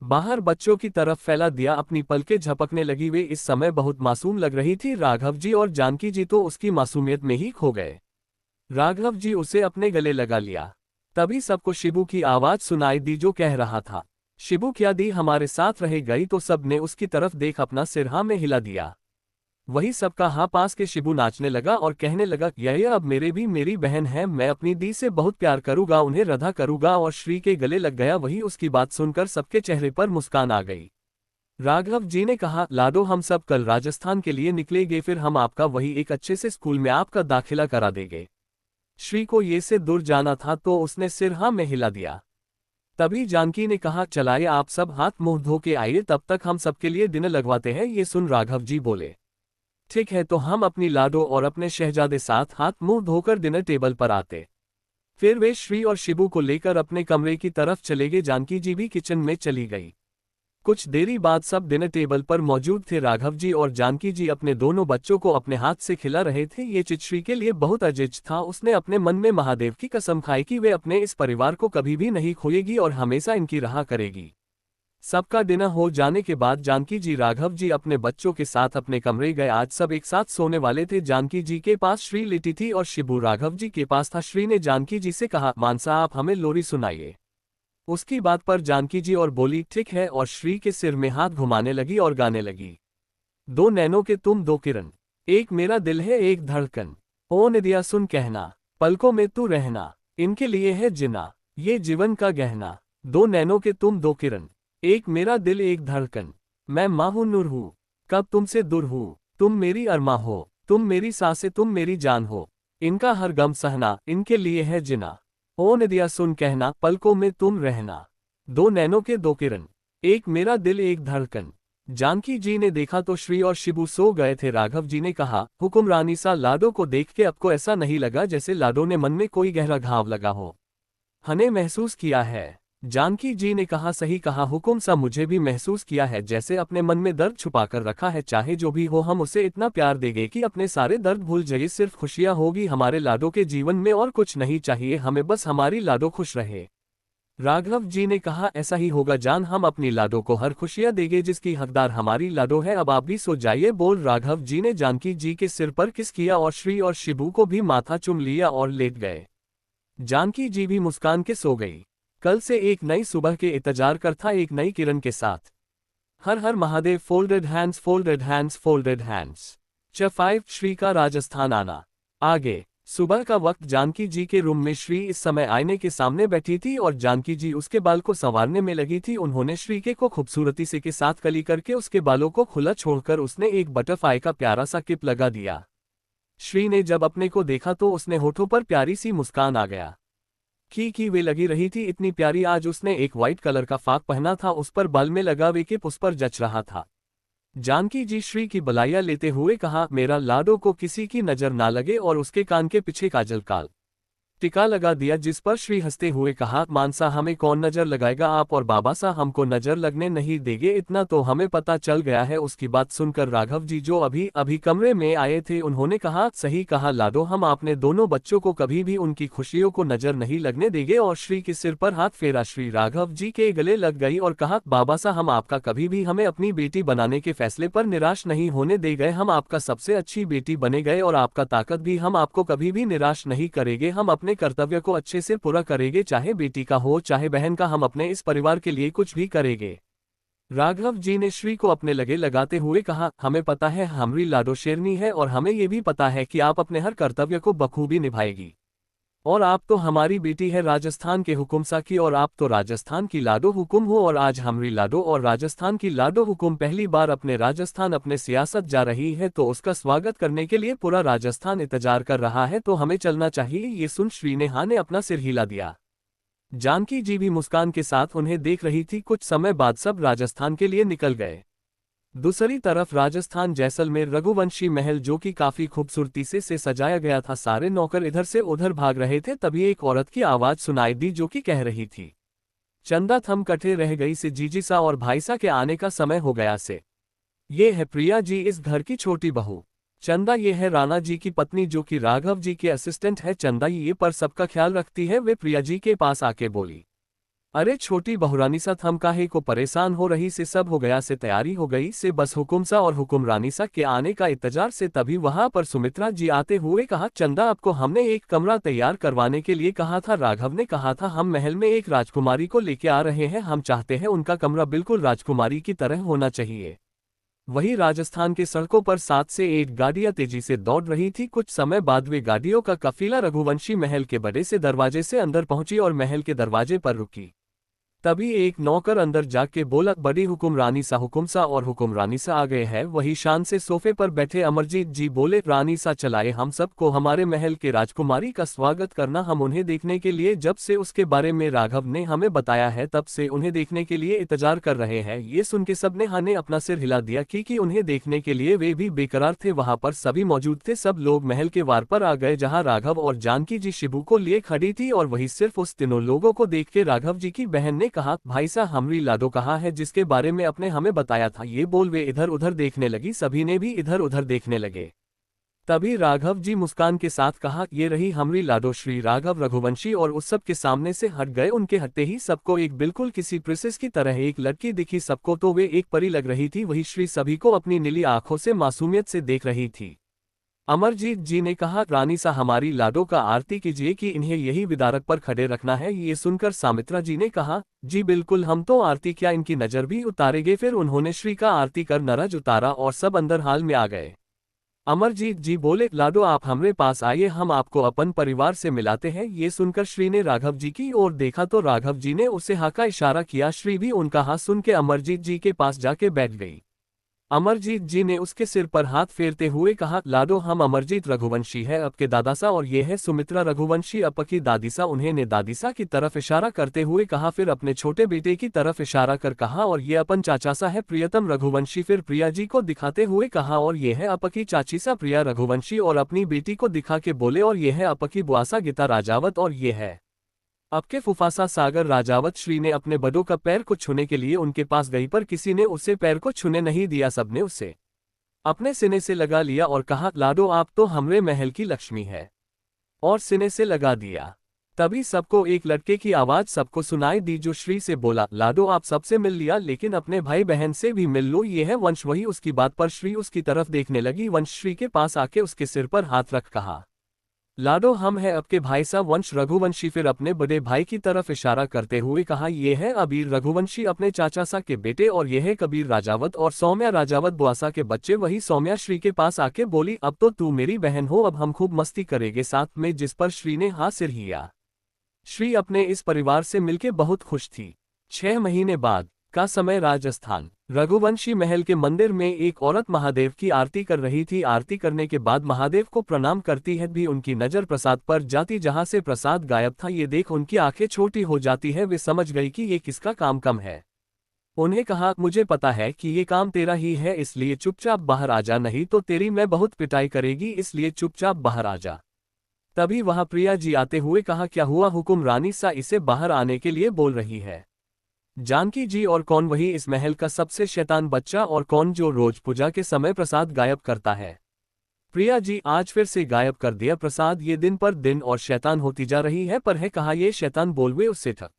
S1: बाहर बच्चों की तरफ फैला दिया। अपनी पलकें झपकने लगी। वे इस समय बहुत मासूम लग रही थी। राघव जी और जानकी जी तो उसकी मासूमियत में ही खो गए। राघव जी उसे अपने गले लगा लिया। तभी सबको शिबू की आवाज सुनाई दी जो कह रहा था, शिबू क्या दी हमारे साथ रह गई? तो सब ने उसकी तरफ देख अपना सिर हाँ में हिला दिया। वही सबका हाँ पास के शिबू नाचने लगा और कहने लगा, यह अब मेरे भी मेरी बहन है, मैं अपनी दी से बहुत प्यार करूंगा, उन्हें रधा करूंगा। और श्री के गले लग गया। वही उसकी बात सुनकर सबके चेहरे पर मुस्कान आ गई। राघव जी ने कहा, लाडो हम सब कल राजस्थान के लिए निकलेंगे, फिर हम आपका वही एक अच्छे से स्कूल में आपका दाखिला करा देंगे। श्री को ये से दूर जाना था तो उसने सिर हाँ में हिला दिया। तभी जानकी ने कहा, चलाइए आप सब हाथ मुंह धो के आइए, तब तक हम सबके लिए डिनर लगवाते हैं। ये सुन राघव जी बोले, ठीक है, तो हम अपनी लाडो और अपने शहजादे साथ हाथ मुंह धोकर डिनर टेबल पर आते। फिर वे श्री और शिबू को लेकर अपने कमरे की तरफ चले गए। जानकी जी भी किचन में चली गई। कुछ देरी बाद सब डिनर टेबल पर मौजूद थे। राघव जी और जानकी जी अपने दोनों बच्चों को अपने हाथ से खिला रहे थे। ये चिश्री के लिए बहुत अजीज था। उसने अपने मन में महादेव की कसम खाई कि वे अपने इस परिवार को कभी भी नहीं खोएगी और हमेशा इनकी राह करेगी। सबका डिनर हो जाने के बाद जानकी जी राघव जी अपने बच्चों के साथ अपने कमरे गए। आज सब एक साथ सोने वाले थे। जानकी जी के पास श्री लेटी थी और शिबू राघव जी के पास था। श्री ने जानकी जी से कहा, मानसा आप हमें लोरी सुनाइए। उसकी बात पर जानकी जी और बोली, ठीक है, और श्री के सिर में हाथ घुमाने लगी और गाने लगी, दो नैनों के तुम दो किरण, एक मेरा दिल है एक धड़कन, ओ निदिया सुन कहना, पलकों में तू रहना, इनके लिए है जिना, ये जीवन का गहना। दो नैनों के तुम दो किरण, एक मेरा दिल एक धड़कन, मैं माँ हूँ नूर हूँ, कब तुमसे दूर हूँ, तुम मेरी अरमा हो, तुम मेरी सांसें तुम मेरी जान हो, इनका हर गम सहना, इनके लिए है जिना, ओ नदिया सुन कहना, पलकों में तुम रहना। दो नैनों के दो किरण, एक मेरा दिल एक धड़कन। जानकी जी ने देखा तो श्री और शिबू सो गए थे। राघव जी ने कहा, हुक्मरानी सा लाडो को देख के आपको ऐसा नहीं लगा जैसे लाडो ने मन में कोई गहरा घाव लगा हो? हने महसूस किया है। जानकी जी ने कहा, सही कहा हुकुम सा, मुझे भी महसूस किया है जैसे अपने मन में दर्द छुपाकर रखा है। चाहे जो भी हो हम उसे इतना प्यार देंगे कि अपने सारे दर्द भूल जाए। सिर्फ खुशियां होगी हमारे लाडो के जीवन में और कुछ नहीं चाहिए हमें, बस हमारी लाडो खुश रहे। राघव जी ने कहा, ऐसा ही होगा जान, हम अपनी लाडो को हर खुशियां देंगे जिसकी हकदार हमारी लाडो है। अब आप भी सो जाइए। बोल राघव जी ने जानकी जी के सिर पर किस किया और श्री और शिबू को भी माथा चुम लिया और लेट गए। जानकी जी भी मुस्कान के सो गई। कल से एक नई सुबह के इंतजार कर था, एक नई किरण के साथ। हर हर Mahadev. Folded hands folded hands folded hands. च5 श्री का राजस्थान आना। आगे सुबह का वक्त। जानकी जी के रूम में श्री इस समय आईने के सामने बैठी थी और जानकी जी उसके बाल को संवारने में लगी थी। उन्होंने श्री को खूबसूरती से के साथ कली करके उसके बालों को खुला छोड़कर उसने एक बटरफ्लाई का प्यारा सा क्लिप लगा दिया। श्री ने जब अपने को देखा तो उसने होठों पर प्यारी सी मुस्कान आ गया। की वे लगी रही थी इतनी प्यारी। आज उसने एक व्हाइट कलर का फाक पहना था, उस पर बाल में लगा वे क्लिप उस पर जच रहा था। जानकी जी श्री की बलाइयां लेते हुए कहा, मेरा लाडो को किसी की नजर ना लगे और उसके कान के पीछे काजल काल टिका लगा दिया, जिस पर श्री हंसते हुए कहा, मानसा हमें कौन नजर लगाएगा, आप और बाबा सा हमको नजर लगने नहीं देंगे, इतना तो हमें पता चल गया है। उसकी बात सुनकर राघव जी जो अभी अभी कमरे में आए थे उन्होंने कहा, सही कहा लाडो, हम अपने दोनों बच्चों को कभी भी उनकी खुशियों को नजर नहीं लगने देंगे। और श्री के सिर पर हाथ फेरा, श्री राघव जी के गले लग गई और कहा, बाबा सा हम आपका कभी भी हमें अपनी बेटी बनाने के फैसले पर निराश नहीं होने दे गए, हम आपका सबसे अच्छी बेटी बने गए और आपका ताकत भी हम आपको कभी भी निराश नहीं करेंगे, हम अपने कर्तव्य को अच्छे से पूरा करेंगे, चाहे बेटी का हो चाहे बहन का, हम अपने इस परिवार के लिए कुछ भी करेंगे। राघव जी ने श्री को अपने लगे लगाते हुए कहा, हमें पता है हमारी लाडो शेरनी है और हमें यह भी पता है कि आप अपने हर कर्तव्य को बखूबी निभाएगी, और आप तो हमारी बेटी है राजस्थान के हुकुमसा की, और आप तो राजस्थान की लाडो हुकुम हो, और आज हमारी लाडो और राजस्थान की लाडो हुकुम पहली बार अपने राजस्थान अपने सियासत जा रही है, तो उसका स्वागत करने के लिए पूरा राजस्थान इंतजार कर रहा है, तो हमें चलना चाहिए। ये सुन श्री ने हाँ ने अपना सिर हिला दिया। जानकी जी भी मुस्कान के साथ उन्हें देख रही थी। कुछ समय बाद सब राजस्थान के लिए निकल गए। दूसरी तरफ राजस्थान जैसलमेर रघुवंशी महल जो कि काफी खूबसूरती से सजाया गया था, सारे नौकर इधर से उधर भाग रहे थे। तभी एक औरत की आवाज सुनाई दी जो कि कह रही थी, चंदा थम कटे रह गई से, जीजी सा और भाई सा के आने का समय हो गया से। ये है प्रिया जी, इस घर की छोटी बहू। चंदा ये है राणा जी की पत्नी जो कि राघव जी के असिस्टेंट है। चंदा ये पर सबका ख्याल रखती है। वे प्रिया जी के पास आके बोली, अरे छोटी बहुरानी सा थम काहे को परेशान हो रही से, सब हो गया से, तैयारी हो गई से, बस हुकुम सा और हुकुम रानी सा के आने का इंतजार से। तभी वहां पर सुमित्रा जी आते हुए कहा, चंदा आपको हमने एक कमरा तैयार करवाने के लिए कहा था। राघव ने कहा था हम महल में एक राजकुमारी को लेके आ रहे हैं, हम चाहते हैं उनका कमरा बिल्कुल राजकुमारी की तरह होना चाहिए। वही राजस्थान के सड़कों पर 7 से 8 गाड़ियां तेजी से दौड़ रही थी। कुछ समय बाद वे गाड़ियों का काफिला रघुवंशी महल के बड़े से दरवाजे से अंदर पहुंची और महल के दरवाजे पर रुकी। तभी एक नौकर अंदर जाके बोला, बड़ी हुकुम रानी सा, हुकुम सा और हुकुम रानी सा आ गए हैं। वही शान से सोफे पर बैठे अमरजीत जी बोले, रानी सा चलाए हम सबको हमारे महल के राजकुमारी का स्वागत करना, हम उन्हें देखने के लिए जब से उसके बारे में राघव ने हमें बताया है तब से उन्हें देखने के लिए इंतजार कर रहे हैं। ये सुन के सबने हाँ ने अपना सिर हिला दिया कि उन्हें देखने के लिए वे भी बेकरार थे। वहां पर सभी मौजूद थे। सब लोग महल के वार पर आ गए जहाँ राघव और जानकी जी शिबू को लिए खड़ी थी, और वही सिर्फ उस तीनों लोगों को देख के राघव जी की बहन ने कहा, भाई सा हमरी लाडो कहाँ है जिसके बारे में आपने हमें बताया था। ये बोल वे इधर उधर देखने लगी। सभी ने भी इधर उधर देखने लगे। तभी राघव जी मुस्कान के साथ कहा, ये रही हमरी लाडो। श्री राघव रघुवंशी और उस सब के सामने से हट गए। उनके हटते ही सबको एक बिल्कुल किसी प्रिंसेस की तरह एक लड़की दिखी। सबको तो वे एक परी लग रही थी। वही श्री सभी को अपनी नीली आंखों से मासूमियत से देख रही थी। अमरजीत जी ने कहा, रानी सा हमारी लाडो का आरती कीजिए कि इन्हें यही विदारक पर खड़े रखना है। ये सुनकर सामित्रा जी ने कहा, जी बिल्कुल, हम तो आरती क्या इनकी नजर भी उतारेंगे। फिर उन्होंने श्री का आरती कर नरज उतारा और सब अंदर हाल में आ गए। अमरजीत जी बोले, लाडो आप हमारे पास आइए, हम आपको अपन परिवार से मिलाते हैं। ये सुनकर श्री ने राघव जी की ओर देखा तो राघव जी ने उसे हाँ का इशारा किया। श्री भी उनका हाँ सुन के अमरजीत जी के पास जाके बैठ गई। अमरजीत जी ने उसके सिर पर हाथ फेरते हुए कहा, लाडो हम अमरजीत रघुवंशी है आपके दादा सा, और ये है सुमित्रा रघुवंशी आपकी दादी सा। उन्हें ने दादी सा की तरफ इशारा करते हुए कहा, फिर अपने छोटे बेटे की तरफ इशारा कर कहा, और ये अपन चाचा सा है प्रियतम रघुवंशी। फिर प्रिया जी को दिखाते हुए कहा, और ये है आपकी चाची सा प्रिया रघुवंशी, और अपनी बेटी को दिखा के बोले, और ये है आपकी बुआ सा गीता राजावत, और ये है आपके फुफासा सागर राजावत। श्री ने अपने बड़ों का पैर को छूने के लिए उनके पास गई, पर किसी ने उसे पैर को छूने नहीं दिया। सबने उसे अपने सीने से लगा लिया और कहा, लाडो आप तो हमरे महल की लक्ष्मी है, और सीने से लगा दिया। तभी सबको एक लड़के की आवाज सबको सुनाई दी जो श्री से बोला, लाडो आप सबसे मिल लिया, लेकिन अपने भाई बहन से भी मिल लो, ये है वंश। वही उसकी बात पर श्री उसकी तरफ देखने लगी। वंश श्री के पास आके उसके सिर पर हाथ रख कहा, लाडो हम है आपके भाई सा वंश रघुवंशी। फिर अपने बड़े भाई की तरफ इशारा करते हुए कहा, ये है अबीर रघुवंशी अपने चाचा सा के बेटे, और ये है कबीर राजावत और सौम्या राजावत बुआसा के बच्चे। वही सौम्या श्री के पास आके बोली, अब तो तू मेरी बहन हो, अब हम खूब मस्ती करेंगे साथ में। जिस पर श्री ने हाथ सिर हिया। श्री अपने इस परिवार से मिलके बहुत खुश थी। 6 महीने बाद का समय राजस्थान रघुवंशी महल के मंदिर में एक औरत महादेव की आरती कर रही थी। आरती करने के बाद महादेव को प्रणाम करती है भी उनकी नजर प्रसाद पर जाती, जहां से प्रसाद गायब था। ये देख उनकी आंखें छोटी हो जाती है। वे समझ गई कि ये किसका काम कम है। उन्हें कहा, मुझे पता है कि ये काम तेरा ही है, इसलिए चुपचाप बाहर आ जा, नहीं तो तेरी मैं बहुत पिटाई करेगी, इसलिए चुपचाप बाहर आ जा। तभी वहां प्रिया जी आते हुए कहा, क्या हुआ हुकुम रानी सा इसे बाहर आने के लिए बोल रही है। जानकी जी, और कौन वही इस महल का सबसे शैतान बच्चा, और कौन जो रोज पूजा के समय प्रसाद गायब करता है। प्रिया जी, आज फिर से गायब कर दिया प्रसाद, ये दिन पर दिन और शैतान होती जा रही है, पर है कहाँ ये शैतान, बोलवे उससे थक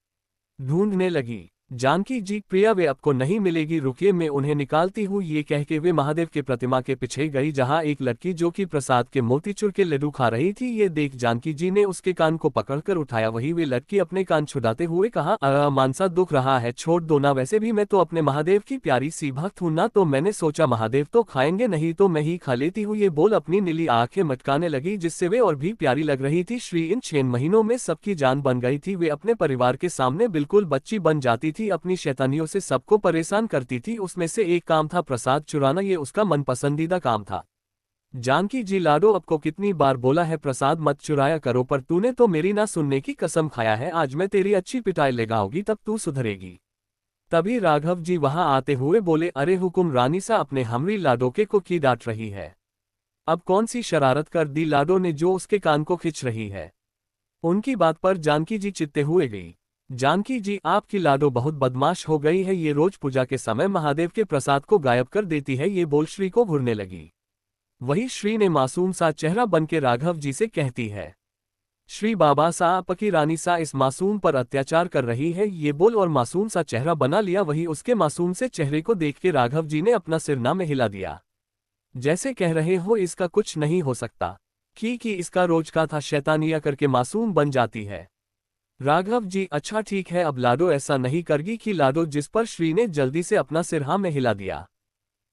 S1: ढूंढने लगी। जानकी जी, प्रिया वे आपको नहीं मिलेगी, रुकिए मैं उन्हें निकालती हूँ। ये कह के वे महादेव के प्रतिमा के पीछे गई, जहाँ एक लड़की जो कि प्रसाद के मोतीचूर के लड्डू खा रही थी। ये देख जानकी जी ने उसके कान को पकड़कर उठाया। वही वे लड़की अपने कान छुड़ाते हुए कहा, मानसा दुख रहा है, छोड़ दो ना, वैसे भी मैं तो अपने महादेव की प्यारी सी भक्त हूँ ना, तो मैंने सोचा महादेव तो खाएंगे नहीं तो मैं ही खा लेती हूँ। ये बोल अपनी नीली आंखें मटकाने लगी, जिससे वे और भी प्यारी लग रही थी। श्री इन 6 महीनों में सबकी जान बन गई थी। वे अपने परिवार के सामने बिल्कुल बच्ची बन जाती थी, अपनी शैतानियों से सबको परेशान करती थी। उसमें से एक काम था प्रसाद चुराना, ये उसका मनपसंदीदा काम था। जानकी जी, लाडो आपको कितनी बार बोला है प्रसाद मत चुराया करो, पर तूने तो मेरी ना सुनने की कसम खाया है। आज मैं तेरी अच्छी पिटाई लगाऊंगी, तब तू सुधरेगी। तभी राघव जी वहां आते हुए बोले, अरे हुकुम रानी सा अपने हमरी लाडो के को की डांट रही है। अब कौन सी शरारत कर दी लाडो ने जो उसके कान को खींच रही है। उनकी बात पर जानकी जी चित्ते हुए गई। जानकी जी, आपकी लाडो बहुत बदमाश हो गई है, ये रोज पूजा के समय महादेव के प्रसाद को गायब कर देती है। ये बोल श्री को घूरने लगी। वही श्री ने मासूम सा चेहरा बन के राघव जी से कहती है, श्री बाबा सा आपकी रानी सा इस मासूम पर अत्याचार कर रही है। ये बोल और मासूम सा चेहरा बना लिया। वही उसके मासूम से चेहरे को देख के राघव जी ने अपना सिर ना में हिला दिया, जैसे कह रहे हो इसका कुछ नहीं हो सकता, कि इसका रोज का था, शैतानिया करके मासूम बन जाती है। राघव जी, अच्छा ठीक है, अब लाडो ऐसा नहीं करगी कि लाडो, जिस पर श्री ने जल्दी से अपना सिर हाँ में हिला दिया।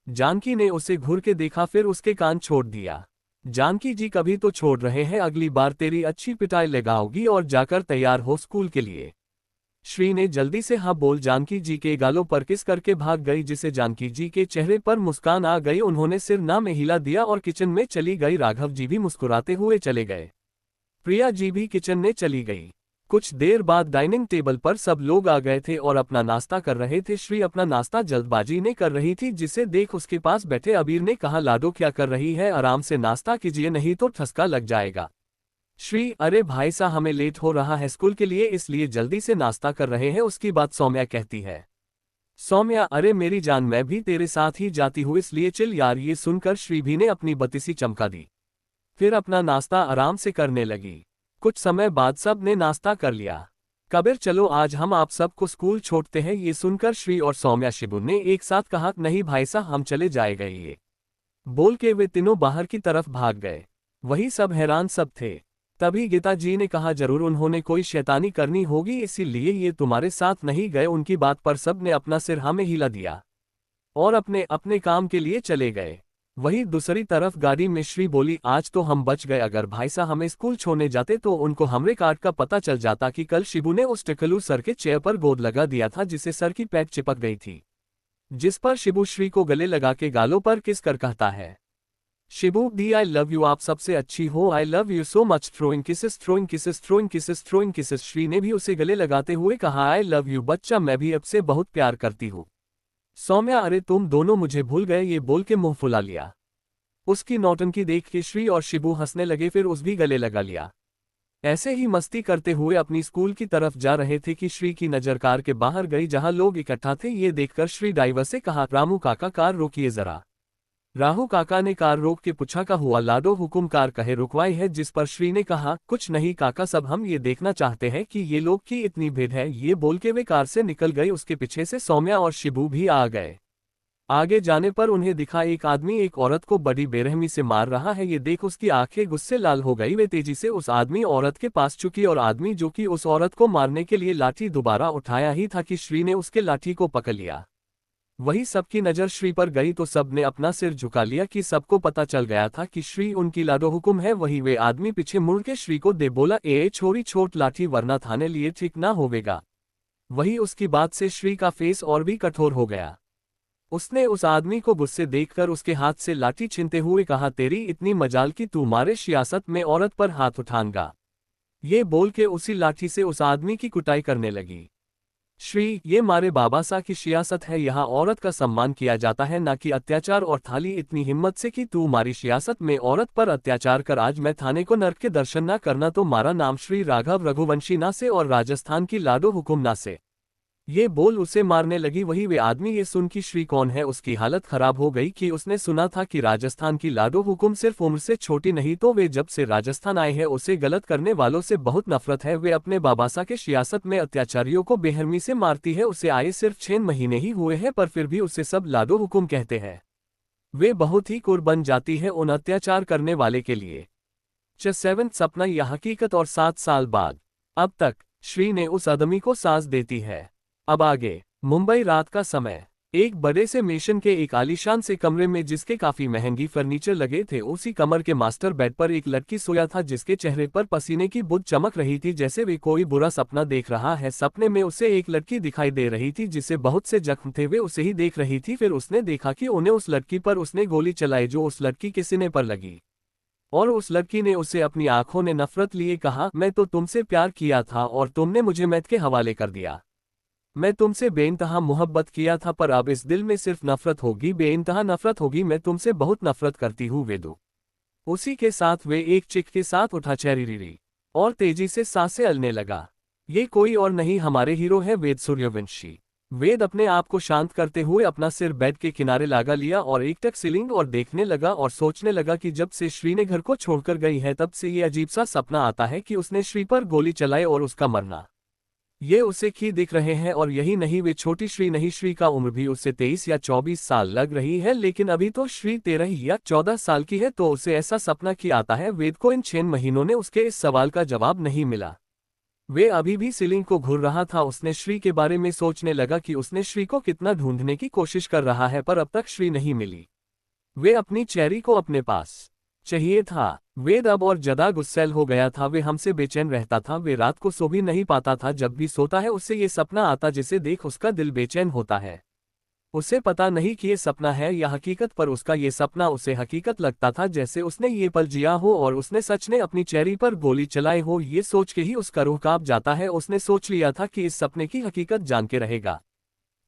S1: जानकी ने उसे घूर के देखा, फिर उसके कान छोड़ दिया। जानकी जी, कभी तो छोड़ रहे हैं, अगली बार तेरी अच्छी पिटाई लगाओगी, और जाकर तैयार हो स्कूल के लिए। श्री ने जल्दी से हाँ बोल जानकी जी के गालों पर किस करके भाग गई, जिसे जानकी जी के चेहरे पर मुस्कान आ गई। उन्होंने सिर ना में हिला दिया और किचन में चली गई। राघव जी भी मुस्कुराते हुए चले गए। प्रिया जी भी किचन में चली गई। कुछ देर बाद डाइनिंग टेबल पर सब लोग आ गए थे और अपना नाश्ता कर रहे थे। श्री अपना नाश्ता जल्दबाजी ने कर रही थी, जिसे देख उसके पास बैठे अबीर ने कहा, लाडो क्या कर रही है, आराम से नाश्ता कीजिए नहीं तो ठसका लग जाएगा। श्री, अरे भाई सा हमें लेट हो रहा है स्कूल के लिए, इसलिए जल्दी से नाश्ता कर रहे हैं। उसकी बात सौम्या कहती है। सौम्या, अरे मेरी जान, मैं भी तेरे साथ ही जाती हूँ, इसलिए चल यार। ये सुनकर श्री भी ने अपनी बत्ती चमका दी, फिर अपना नाश्ता आराम से करने लगी। कुछ समय बाद सब ने नाश्ता कर लिया। कबीर, चलो आज हम आप सबको स्कूल छोड़ते हैं। ये सुनकर श्री और सौम्या शिबू ने एक साथ कहा, नहीं भाई साहब हम चले जाएंगे। ये बोल के वे तीनों बाहर की तरफ भाग गए। वही सब हैरान सब थे। तभी गीता जी ने कहा, जरूर उन्होंने कोई शैतानी करनी होगी, इसीलिए ये तुम्हारे साथ नहीं गए। उनकी बात पर सब ने अपना सिर हाँ में हिला दिया और अपने अपने काम के लिए चले गए। वही दूसरी तरफ गाड़ी में श्री बोली, आज तो हम बच गए, अगर भाई साहब हमें स्कूल छोड़ने जाते तो उनको हमरे कार्ड का पता चल जाता कि कल शिबू ने उस टिकलू सर के चेयर पर गोद लगा दिया था, जिसे सर की पैक चिपक गई थी, जिस पर शिबू श्री को गले लगा के गालों पर किस कर कहता है, शिबू दी आई लव यू, आप सबसे अच्छी हो, I love you so much, throwing kisses throwing kisses throwing kisses throwing kisses. Shri ने भी उसे गले लगाते हुए कहा, आई लव यू बच्चा, मैं भी अब से बहुत प्यार करती हूँ। सौम्या, अरे तुम दोनों मुझे भूल गए, ये बोल के मुंह फुला लिया। उसकी नौटंकी देख के श्री और शिबू हंसने लगे, फिर उस भी गले लगा लिया। ऐसे ही मस्ती करते हुए अपनी स्कूल की तरफ जा रहे थे कि श्री की नजर कार के बाहर गई, जहां लोग इकट्ठा थे। ये देखकर श्री ड्राइवर से कहा, रामू काका कार रोकिए जरा। राहु काका ने कार रोक के पूछा, का हुआ लाडो, हुकुम कार कहे रुकवाई है। जिस पर श्री ने कहा, कुछ नहीं काका, सब हम ये देखना चाहते हैं कि ये लोग की इतनी भीड़ है। ये बोल के वे कार से निकल गए। उसके पीछे से सौम्या और शिबू भी आ गए। आगे जाने पर उन्हें दिखा एक आदमी एक औरत को बड़ी बेरहमी से मार रहा है। ये देख उसकी आंखें गुस्से लाल हो गई। वे तेजी से उस आदमी औरत के पास चुकी और आदमी जो कि उस औरत को मारने के लिए लाठी दोबारा उठाया ही था कि श्री ने उसके लाठी को पकड़ लिया। वही सबकी नजर श्री पर गई तो सब ने अपना सिर झुका लिया कि सबको पता चल गया था कि श्री उनकी लाडो हुकुम है। वही वे आदमी पीछे मुड़ के श्री को दे बोला, ए छोरी छोट लाठी, वरना थाने लिए ठीक ना होवेगा। वही उसकी बात से श्री का फेस और भी कठोर हो गया। उसने उस आदमी को गुस्से देखकर उसके हाथ से लाठी छीनते हुए कहा, तेरी इतनी मजाल कि तू मारे सियासत में औरत पर हाथ उठाएगा। ये बोल के उसी लाठी से उस आदमी की कुटाई करने लगी। श्री, ये मारे बाबासा की सियासत है, यहाँ औरत का सम्मान किया जाता है ना कि अत्याचार। और थाली इतनी हिम्मत से कि तू हमारी सियासत में औरत पर अत्याचार कर, आज मैं थाने को नर्क के दर्शन ना करना तो मारा नाम श्री राघव रघुवंशी ना से और राजस्थान की लाडो हुकुम ना से। ये बोल उसे मारने लगी। वही वे आदमी ये सुन कि श्री कौन है, उसकी हालत खराब हो गई कि उसने सुना था कि राजस्थान की लाडो हुकुम सिर्फ उम्र से छोटी नहीं, तो वे जब से राजस्थान आए हैं उसे गलत करने वालों से बहुत नफरत है। वे अपने बाबासा के सियासत में अत्याचारियों को बेरहमी से मारती है। उसे आए सिर्फ 6 महीने ही हुए हैं पर फिर भी उसे सब लाडो हुकुम कहते हैं। वे बहुत ही कुर बन जाती है उन अत्याचार करने वाले के लिए। 7 सपना यह हकीकत और 7 साल बाद अब तक श्री ने उस आदमी को सांस देती है। अब आगे मुंबई, रात का समय। एक बड़े से मेंशन के एक आलीशान से कमरे में जिसके काफी महंगी फर्नीचर लगे थे, उसी कमर के मास्टर बेड पर एक लड़की सोया था जिसके चेहरे पर पसीने की बूंद चमक रही थी जैसे वे कोई बुरा सपना देख रहा है। सपने में उसे एक लड़की दिखाई दे रही थी जिसे बहुत से जख्म थे, वे उसे ही देख रही थी। फिर उसने देखा कि उन्हें उस लड़की पर उसने गोली चलाई जो उस लड़की के सीने पर लगी और उस लड़की ने उसे अपनी आंखों ने नफरत लिए कहा, मैं तो तुमसे प्यार किया था और तुमने मुझे मौत के हवाले कर दिया। मैं तुमसे बेइंतहा मोहब्बत किया था पर अब इस दिल में सिर्फ नफरत होगी, बेइंतहा नफरत होगी। मैं तुमसे बहुत नफरत करती हूँ वेदु। उसी के साथ वे एक चिक के साथ उठा चेरी और तेजी से सांसें अलने लगा। ये कोई और नहीं, हमारे हीरो है वेद सूर्यवंशी। वेद अपने आप को शांत करते हुए अपना सिर बेड के किनारे लगा लिया और एकटक सीलिंग और देखने लगा और सोचने लगा कि जब से श्री ने घर को छोड़कर गई है तब से ये अजीब सा सपना आता है कि उसने श्री पर गोली चलाई और उसका मरना ये उसे ही दिख रहे हैं। और यही नहीं, वे छोटी श्री नहीं, श्री का उम्र भी उससे 23 या 24 साल लग रही है, लेकिन अभी तो श्री 13 या 14 साल की है। तो उसे ऐसा सपना क्यों आता है? वेद को इन 6 महीनों ने उसके इस सवाल का जवाब नहीं मिला। वे अभी भी सीलिंग को घूर रहा था। उसने श्री के बारे में सोचने लगा कि उसने श्री को कितना ढूंढने की कोशिश कर रहा है पर अब तक श्री नहीं मिली। वे अपनी चेरी को अपने पास चाहिए था। वेद अब और ज्यादा गुस्सैल हो गया था। वे हमसे बेचैन रहता था, वे रात को सो भी नहीं पाता था। जब भी सोता है उससे ये सपना आता जिसे देख उसका दिल बेचैन होता है। उसे पता नहीं कि ये सपना है या हकीकत, पर उसका ये सपना उसे हकीकत लगता था, जैसे उसने ये पल जिया हो और उसने सच ने अपनी चेरी पर गोली चलाई हो। ये सोच के ही उसका रूह कांप जाता है। उसने सोच लिया था कि इस सपने की हकीकत जान के रहेगा।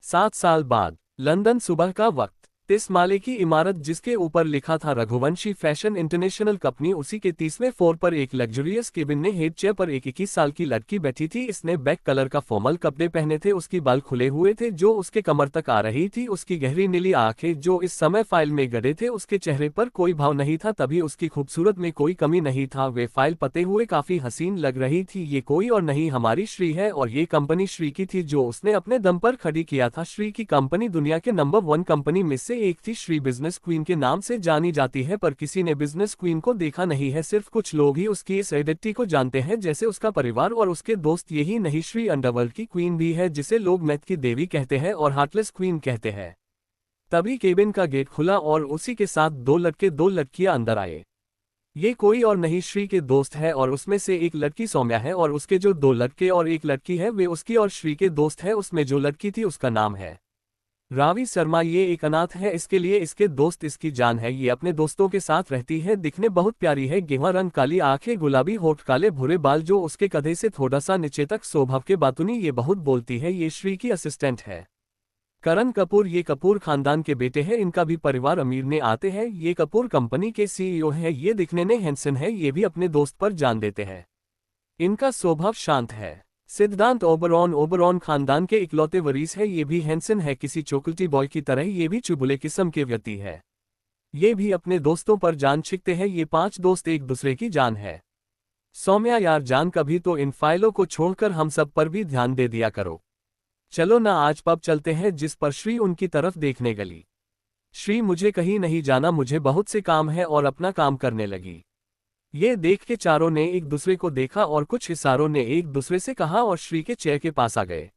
S1: 7 साल बाद लंदन, सुबह का वक्त। 30 माले की इमारत जिसके ऊपर लिखा था रघुवंशी फैशन इंटरनेशनल कंपनी, उसी के 30वें फ्लोर पर एक लग्जरियस केबिन में हेड चेयर पर एक 21 साल की लड़की बैठी थी। इसने बैक कलर का फॉर्मल कपड़े पहने थे, उसकी बाल खुले हुए थे जो उसके कमर तक आ रही थी। उसकी गहरी नीली आंखें जो इस समय फाइल में गड़े थे, उसके चेहरे पर कोई भाव नहीं था, तभी उसकी खूबसूरत में कोई कमी नहीं था। वे फाइल पते हुए काफी हसीन लग रही थी। ये कोई और नहीं हमारी श्री है और ये कंपनी श्री की थी जो उसने अपने दम पर खड़ी किया था। श्री की कंपनी दुनिया के नंबर 1 कंपनी में से एक थी। श्री बिजनेस क्वीन के नाम से जानी जाती है पर किसी ने बिजनेस क्वीन को देखा नहीं है, सिर्फ कुछ लोग ही उसकी इस आइडेंटिटी को जानते हैं, जैसे उसका परिवार और उसके दोस्त। यही नहीं, श्री अंडरवर्ल्ड की क्वीन भी है जिसे लोग मैथ की देवी कहते हैं और हार्टलेस क्वीन कहते हैं। तभी केबिन का गेट खुला और उसी के साथ 2 लड़के 2 लड़कियां अंदर आए। ये कोई और नहीं श्री के दोस्त है और उसमें से एक लड़की सौम्या है और उसके जो 2 लड़के और एक लड़की है वे उसकी और श्री के दोस्त है। उसमें जो लड़की थी उसका नाम है रावी शर्मा। ये एक अनाथ है, इसके लिए इसके दोस्त इसकी जान है। ये अपने दोस्तों के साथ रहती है, दिखने बहुत प्यारी है। गेहुआ रंग, काली आंखें, गुलाबी होठ, काले भूरे बाल जो उसके कंधे से थोड़ा सा नीचे तक, स्वभाव के बातूनी, ये बहुत बोलती है। ये श्री की असिस्टेंट है। करण कपूर, ये कपूर खानदान के बेटे हैं, इनका भी परिवार अमीर ने आते हैं। ये कपूर कंपनी के सीईओ है। ये दिखने में हैंडसम है, ये भी अपने दोस्त पर जान देते हैं। इनका स्वभाव शांत है। सिद्धांत ओबरॉन खानदान के इकलौते वरीस है। ये भी हैंडसम है, किसी चॉकलेटी बॉय की तरह। ये भी चुलबुले किस्म के व्यक्ति है। ये भी अपने दोस्तों पर जान छिकते हैं। ये 5 दोस्त एक दूसरे की जान है। सौम्या, यार जान, कभी तो इन फाइलों को छोड़कर हम सब पर भी ध्यान दे दिया करो। चलो ना आज पब चलते हैं। जिस पर श्री उनकी तरफ देखने गली। श्री, मुझे कहीं नहीं जाना, मुझे बहुत से काम है, और अपना काम करने लगी। ये देख के चारों ने एक दूसरे को देखा और कुछ इशारों ने एक दूसरे से कहा और श्री के चेयर के पास आ गए।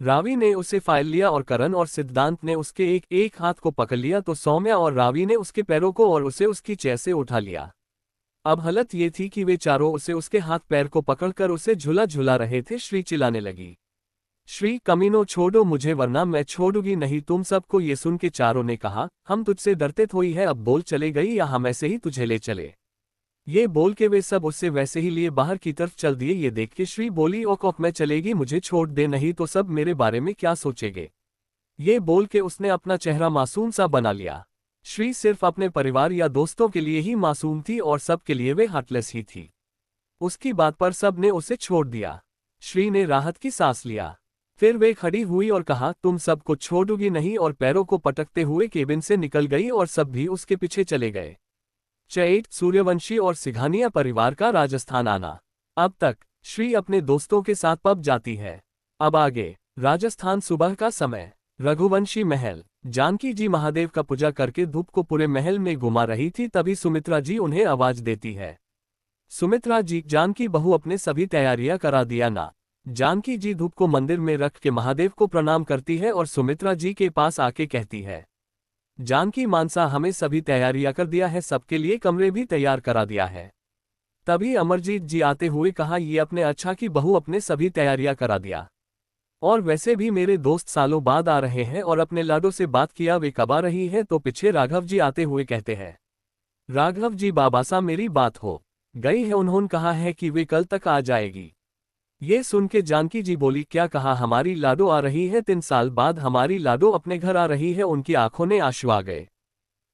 S1: रावी ने उसे फाइल लिया और करण और सिद्धांत ने उसके एक हाथ को पकड़ लिया तो सौम्या और रावी ने उसके पैरों को और उसे उसकी चेयर से उठा लिया। अब हालत ये थी कि वे चारों उसे उसके हाथ पैर को पकड़कर उसे झूला झूला रहे थे। श्री चिल्लाने लगी, श्री कमीनों, छोड़ो मुझे वरना मैं छोड़ूंगी नहीं तुम सबको। ये सुन के चारों ने कहा, हम तुझसे डरते थोड़ी है, अब बोल चले गई या हम ऐसे ही तुझे ले चले। ये बोल के वे सब उससे वैसे ही लिए बाहर की तरफ चल दिए। ये देख के श्री बोली, ओक मैं चलेगी, मुझे छोड़ दे, नहीं तो सब मेरे बारे में क्या सोचेंगे। ये बोल के उसने अपना चेहरा मासूम सा बना लिया। श्री सिर्फ अपने परिवार या दोस्तों के लिए ही मासूम थी और सब के लिए वे हार्टलेस ही थी। उसकी बात पर सब ने उसे छोड़ दिया। श्री ने राहत की सांस लिया। फिर वे खड़ी हुई और कहा, तुम सबको छोड़ूंगी नहीं, और पैरों को पटकते हुए केबिन से निकल गई और सब भी उसके पीछे चले गए। 8 सूर्यवंशी और सिंघानिया परिवार का राजस्थान आना। अब तक श्री अपने दोस्तों के साथ पब जाती है। अब आगे राजस्थान। सुबह का समय। रघुवंशी महल। जानकी जी महादेव का पूजा करके धूप को पूरे महल में घुमा रही थी, तभी सुमित्रा जी उन्हें आवाज देती है। सुमित्रा जी, जानकी बहू अपने सभी तैयारियां करा दिया ना। जानकी जी धूप को मंदिर में रख के महादेव को प्रणाम करती है और सुमित्रा जी के पास आके कहती है, जानकी मानसा, हमें सभी तैयारियां कर दिया है, सबके लिए कमरे भी तैयार करा दिया है। तभी अमरजीत जी आते हुए कहा, ये अपने अच्छा की बहू अपने सभी तैयारियां करा दिया। और वैसे भी मेरे दोस्त सालों बाद आ रहे हैं और अपने लाडो से बात किया वे कब आ रही है। तो पीछे राघव जी आते हुए कहते हैं, राघव जी बाबा सा मेरी बात हो गई है, उन्होंने कहा है कि वे कल तक आ जाएगी। ये सुन के जानकी जी बोली, क्या कहा, हमारी लाडो आ रही है? 3 साल बाद हमारी लाडो अपने घर आ रही है। उनकी आंखों ने आंसू आ गए।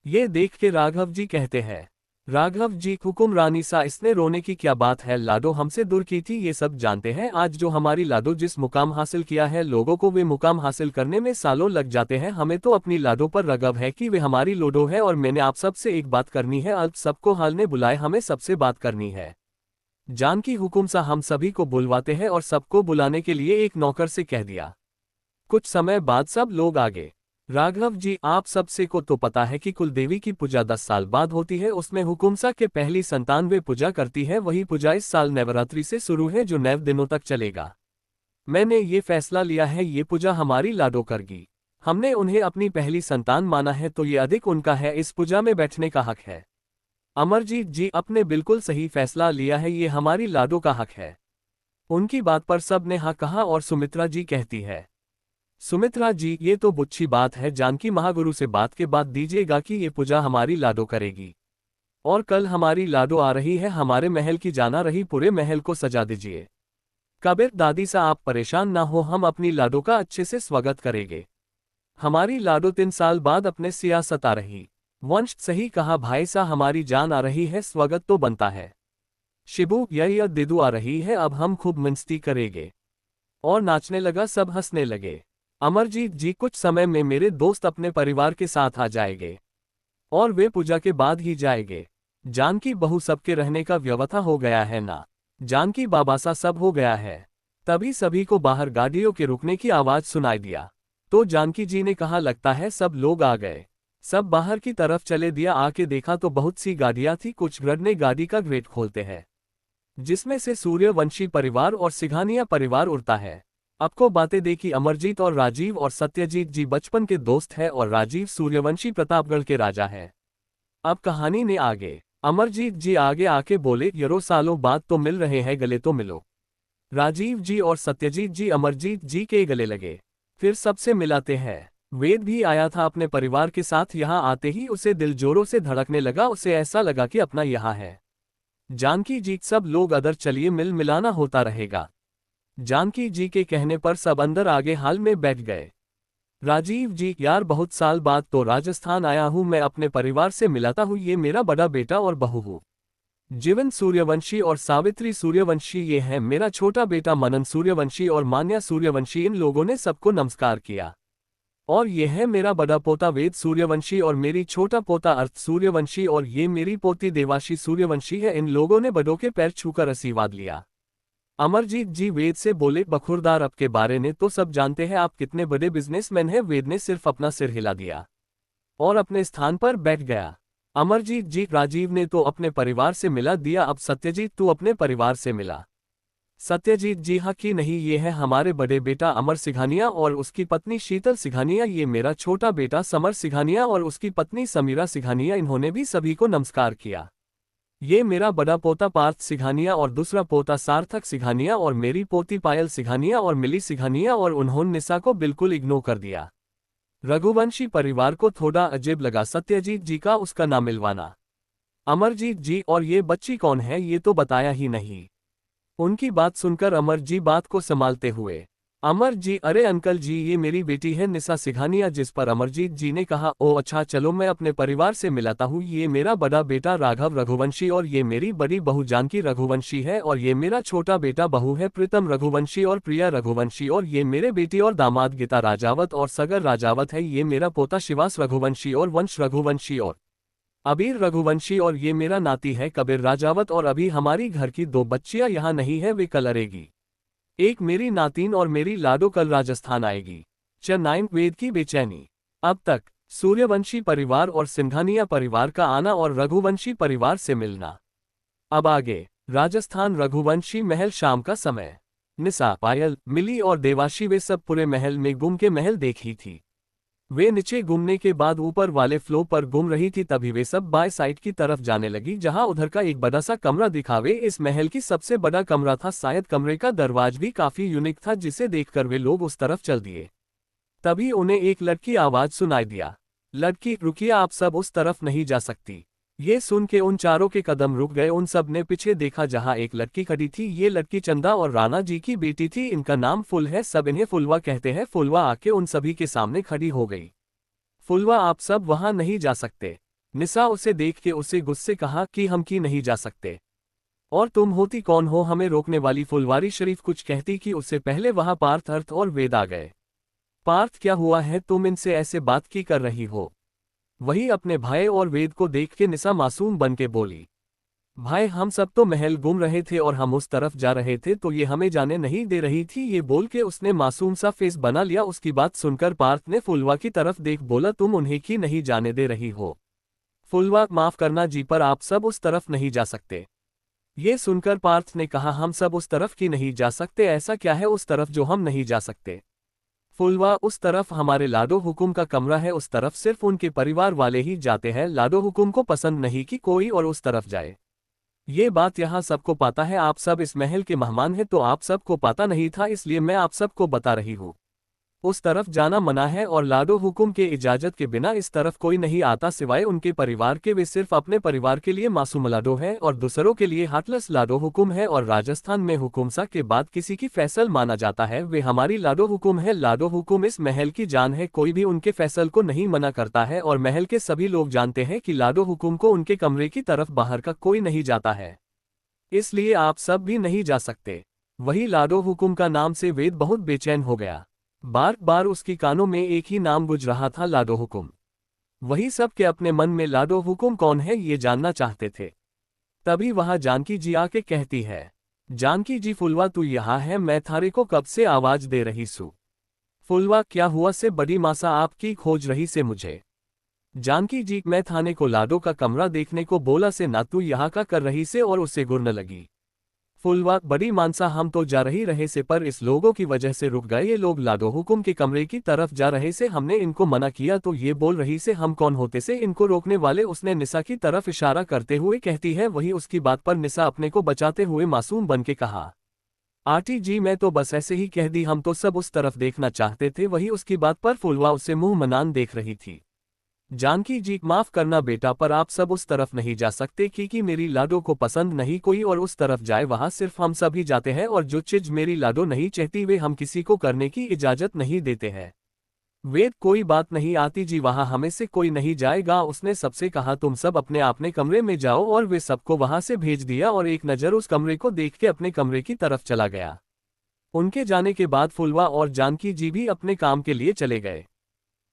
S1: ये देख के राघव जी कहते हैं, राघव जी हुकुम रानी सा, इसने रोने की क्या बात है, लाडो हमसे दूर की थी, ये सब जानते हैं। आज जो हमारी लाडो जिस मुकाम हासिल किया है, लोगों को वे मुकाम हासिल करने में सालों लग जाते हैं। हमें तो अपनी लाडो पर रगब है कि वे हमारी लोडो है। और मैंने आप सबसे एक बात करनी है, अब सबको हाल ने बुलाए, हमें सबसे बात करनी है। जानकी हुकुम सा हम सभी को बुलवाते हैं और सबको बुलाने के लिए एक नौकर से कह दिया। कुछ समय बाद सब लोग आ गए। राघव जी, आप सबसे को तो पता है कि कुलदेवी की पूजा 10 साल बाद होती है, उसमें हुकुमसा के पहली संतान वे पूजा करती है। वही पूजा इस साल नवरात्रि से शुरू है, जो 9 दिनों तक चलेगा। मैंने ये फैसला लिया है, ये पूजा हमारी लाडो करगी। हमने उन्हें अपनी पहली संतान माना है, तो ये अधिक उनका है, इस पूजा में बैठने का हक है। अमरजीत जी, आपने बिल्कुल सही फैसला लिया है, ये हमारी लाडो का हक है। उनकी बात पर सब ने हाँ कहा और सुमित्रा जी कहती है, सुमित्रा जी, ये तो बुच्छी बात है, जानकी महागुरु से बात के बाद दीजिएगा कि ये पूजा हमारी लाडो करेगी। और कल हमारी लाडो आ रही है, हमारे महल की जाना रही, पूरे महल को सजा दीजिए। कबीर दादी सा, आप परेशान ना हो, हम अपनी लाडो का अच्छे से स्वागत करेंगे। हमारी लाडो 3 साल बाद अपने सियासत आ रही। वंश, सही कहा भाई सा, हमारी जान आ रही है, स्वागत तो बनता है। शिबू, यह दिदू आ रही है, अब हम खूब मस्ती करेंगे। और नाचने लगा, सब हंसने लगे। अमरजीत जी, कुछ समय में मेरे दोस्त अपने परिवार के साथ आ जाएंगे और वे पूजा के बाद ही जाएंगे। जानकी बहू, सबके रहने का व्यवस्था हो गया है ना? जानकी बाबा सा, सब हो गया है। तभी सभी को बाहर गाड़ियों के रुकने की आवाज सुनाई दिया। तो जानकी जी ने कहा, लगता है सब लोग आ गए। सब बाहर की तरफ चले दिया। आके देखा तो बहुत सी गाड़ियां थी। कुछ गृह ने गाड़ी का गेट खोलते हैं, जिसमें से सूर्यवंशी परिवार और सिंघानिया परिवार उड़ता है। आपको बातें देखी। अमरजीत और राजीव और सत्यजीत जी बचपन के दोस्त हैं और राजीव सूर्यवंशी प्रतापगढ़ के राजा हैं। अब कहानी ने आगे। अमरजीत जी आगे आके बोले, यरो सालों बाद तो मिल रहे हैं, गले तो मिलो। राजीव जी और सत्यजीत जी अमरजीत जी के गले लगे। फिर सबसे मिलाते हैं। वेद भी आया था अपने परिवार के साथ, यहाँ आते ही उसे दिल जोरों से धड़कने लगा। उसे ऐसा लगा कि अपना यहाँ है। जानकी जी, सब लोग अदर चलिए, मिल मिलाना होता रहेगा। जानकी जी के कहने पर सब अंदर आगे हाल में बैठ गए। राजीव जी, यार बहुत साल बाद तो राजस्थान आया हूँ, मैं अपने परिवार से मिलाता हूँ, ये मेरा बड़ा बेटा और बहू हूँ जीवन सूर्यवंशी और सावित्री सूर्यवंशी, ये है मेरा छोटा बेटा मनन सूर्यवंशी और मान्या सूर्यवंशी। इन लोगों ने सबको नमस्कार किया। और ये है मेरा बड़ा पोता वेद सूर्यवंशी और मेरी छोटा पोता अर्थ सूर्यवंशी और ये मेरी पोती देवाशी सूर्यवंशी है। इन लोगों ने बड़ों के पैर छूकर आशीर्वाद लिया। अमरजीत जी वेद से बोले, बखुरदार आपके बारे में तो सब जानते हैं, आप कितने बड़े बिजनेसमैन हैं। वेद ने सिर्फ अपना सिर हिला दिया और अपने स्थान पर बैठ गया। अमरजीत जी, राजीव ने तो अपने परिवार से मिला दिया, अब सत्यजीत तू अपने परिवार से मिला। सत्यजीत जी, हाँ कि नहीं, ये है हमारे बड़े बेटा अमर सिंघानिया और उसकी पत्नी शीतल सिंघानिया, ये मेरा छोटा बेटा समर सिंघानिया और उसकी पत्नी समीरा सिंघानिया। इन्होंने भी सभी को नमस्कार किया। ये मेरा बड़ा पोता पार्थ सिंघानिया और दूसरा पोता सार्थक सिंघानिया और मेरी पोती पायल सिंघानिया और मिली सिंघानिया। और उन्होंने निशा को बिल्कुल इग्नोर कर दिया। रघुवंशी परिवार को थोड़ा अजीब लगा सत्यजीत जी का उसका नाम मिलवाना। अमरजीत जी, और ये बच्ची कौन है, ये तो बताया ही नहीं। उनकी बात सुनकर अमर जी बात को संभालते हुए, अमर जी, अरे अंकल जी, ये मेरी बेटी है निशा सिघानिया। जिस पर अमरजीत जी ने कहा, ओ अच्छा, चलो मैं अपने परिवार से मिलाता हूँ। ये मेरा बड़ा बेटा राघव रघुवंशी, और ये मेरी बड़ी बहू जानकी रघुवंशी है, और ये मेरा छोटा बेटा बहू है प्रीतम रघुवंशी और प्रिया रघुवंशी, और ये मेरे बेटी और दामाद गीता राजावत और सगर राजावत है। ये मेरा पोता शिवास रघुवंशी और वंश रघुवंशी और अबीर रघुवंशी, और ये मेरा नाती है कबीर राजावत। और अभी हमारी घर की 2 बच्चियां यहाँ नहीं है, वे कल आएगी। एक मेरी नातिन और मेरी लाडो कल राजस्थान आएगी। चेन्नई। वेद की बेचैनी। अब तक सूर्यवंशी परिवार और सिंघानिया परिवार का आना और रघुवंशी परिवार से मिलना। अब आगे राजस्थान रघुवंशी महल। शाम का समय। निशा, पायल, मिली और देवाशी वे सब पूरे महल में घूम के महल देखी थी। वे नीचे घूमने के बाद ऊपर वाले फ्लोर पर घूम रही थी, तभी वे सब बाय साइड की तरफ जाने लगी, जहां उधर का एक बड़ा सा कमरा दिखावे इस महल की सबसे बड़ा कमरा था। शायद कमरे का दरवाजा भी काफी यूनिक था, जिसे देखकर वे लोग उस तरफ चल दिए। तभी उन्हें एक लड़की आवाज सुनाई दिया, लड़की रुकिए, आप सब उस तरफ नहीं जा सकती। ये सुन के उन चारों के कदम रुक गए। उन सब ने पीछे देखा, जहां एक लड़की खड़ी थी। ये लड़की चंदा और राणा जी की बेटी थी। इनका नाम फुल है, सब इन्हें फुलवा कहते हैं। फुलवा आके उन सभी के सामने खड़ी हो गई। फुलवा, आप सब वहां नहीं जा सकते। निशा उसे देख के उसे गुस्से कहा कि हम की नहीं जा सकते, और तुम होती कौन हो हमें रोकने वाली। फुलवारी शरीफ कुछ कहती कि उससे पहले वहां पार्थ, अर्थ और वेद आ गए। पार्थ, क्या हुआ है, तुम इनसे ऐसे बात की कर रही हो। वही अपने भाई और वेद को देख के निशा मासूम बन के बोली, भाई हम सब तो महल घूम रहे थे और हम उस तरफ जा रहे थे, तो ये हमें जाने नहीं दे रही थी। ये बोल के उसने मासूम सा फेस बना लिया। उसकी बात सुनकर पार्थ ने फुलवा की तरफ देख बोला, तुम उन्हें की नहीं जाने दे रही हो। फुलवा, माफ करना जी, पर आप सब उस तरफ नहीं जा सकते। ये सुनकर पार्थ ने कहा, हम सब उस तरफ की नहीं जा सकते, ऐसा क्या है उस तरफ जो हम नहीं जा सकते। फुलवा, उस तरफ हमारे लाडो हुकुम का कमरा है, उस तरफ सिर्फ उनके परिवार वाले ही जाते हैं। लाडो हुकुम को पसंद नहीं कि कोई और उस तरफ जाए। ये बात यहाँ सबको पता है, आप सब इस महल के मेहमान हैं, तो आप सबको पता नहीं था, इसलिए मैं आप सबको बता रही हूँ। उस तरफ जाना मना है, और लाडो हुकुम के इजाजत के बिना इस तरफ कोई नहीं आता सिवाय उनके परिवार के। वे सिर्फ अपने परिवार के लिए मासूम लाडो है और दूसरों के लिए हार्टलेस लाडो हुकुम है। और राजस्थान में हुकुमसा के बाद किसी की फैसल माना जाता है, वे हमारी लाडो हुकुम है। लाडो हुकुम इस महल की जान है, कोई भी उनके फैसल को नहीं मना करता है, और महल के सभी लोग जानते हैं कि लाडो हुकुम को उनके कमरे की तरफ बाहर का कोई नहीं जाता है, इसलिए आप सब भी नहीं जा सकते। वही लाडो हुकुम का नाम से वेद बहुत बेचैन हो गया। बार बार उसकी कानों में एक ही नाम गुज रहा था, लाडो हुकुम। वही सब के अपने मन में लाडो हुकुम कौन है ये जानना चाहते थे। तभी वहां जानकी जी आके कहती है, जानकी जी, फुलवा तू यहाँ है, मैं थारे को कब से आवाज दे रही सू। फुलवा, क्या हुआ से बड़ी मासा, आपकी खोज रही से मुझे। जानकी जी, मैं थाने को लाडो का कमरा देखने को बोला से, ना तू यहाँ का कर रही से, और उसे गुरने लगी। फुलवा, बड़ी मानसा, हम तो जा रही रहे से, पर इस लोगों की वजह से रुक गए। ये लोग लाडो हुकुम के कमरे की तरफ जा रहे से, हमने इनको मना किया, तो ये बोल रही से हम कौन होते से इनको रोकने वाले। उसने निशा की तरफ इशारा करते हुए कहती है। वही उसकी बात पर निशा अपने को बचाते हुए मासूम बन के कहा, आंटी जी, मैं तो बस ऐसे ही कह दी, हम तो सब उस तरफ देखना चाहते थे। वही उसकी बात पर फुलवा उसे मुंह मनान देख रही थी। जानकी जी, माफ करना बेटा, पर आप सब उस तरफ नहीं जा सकते, क्योंकि मेरी लाडो को पसंद नहीं कोई और उस तरफ जाए। वहां सिर्फ हम सब ही जाते हैं, और जो चीज मेरी लाडो नहीं चाहती वे हम किसी को करने की इजाजत नहीं देते हैं। वेद, कोई बात नहीं आती जी, वहां हमें से कोई नहीं जाएगा। उसने सबसे कहा, तुम सब अपने अपने कमरे में जाओ, और वे सबको वहां से भेज दिया, और एक नज़र उस कमरे को देख के अपने कमरे की तरफ चला गया। उनके जाने के बाद फुलवा और जानकी जी भी अपने काम के लिए चले गए।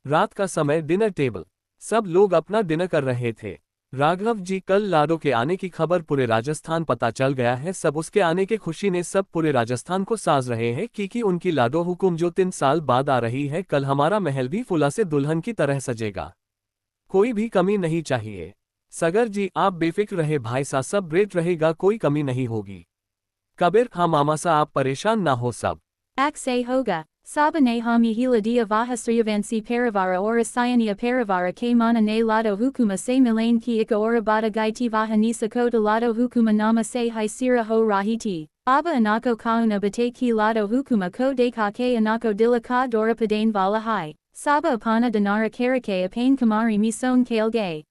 S1: रात का समय, डिनर टेबल। सब लोग अपना डिनर कर रहे थे। राघव जी, कल लाडो के आने की खबर पूरे राजस्थान पता चल गया है। सब उसके आने के खुशी ने सब पूरे राजस्थान को साज रहे हैं, क्योंकि उनकी लाडो हुकुम जो 3 साल बाद आ रही है। कल हमारा महल भी फुला से दुल्हन की तरह सजेगा, कोई भी कमी नहीं चाहिए। सगर जी, आप बेफिक्र रहे, भाई सा सब रेट रहेगा, कोई कमी नहीं होगी। कबीर, हाँ मामा सा, आप परेशान ना हो, सब
S2: Akse hoga, sabane hami hila dia vahasriyavansi paravara ora sayania paravara ke mana ne lado hukuma se milain ki ika ora bada gaiti vahanisa kota lado hukuma nama se hisira ho rahiti, aba anako kauna bate ki lado hukuma ko de ka ke anako dila ka dora padane vala hai, saba apana danara karake apane kamari mison kailge,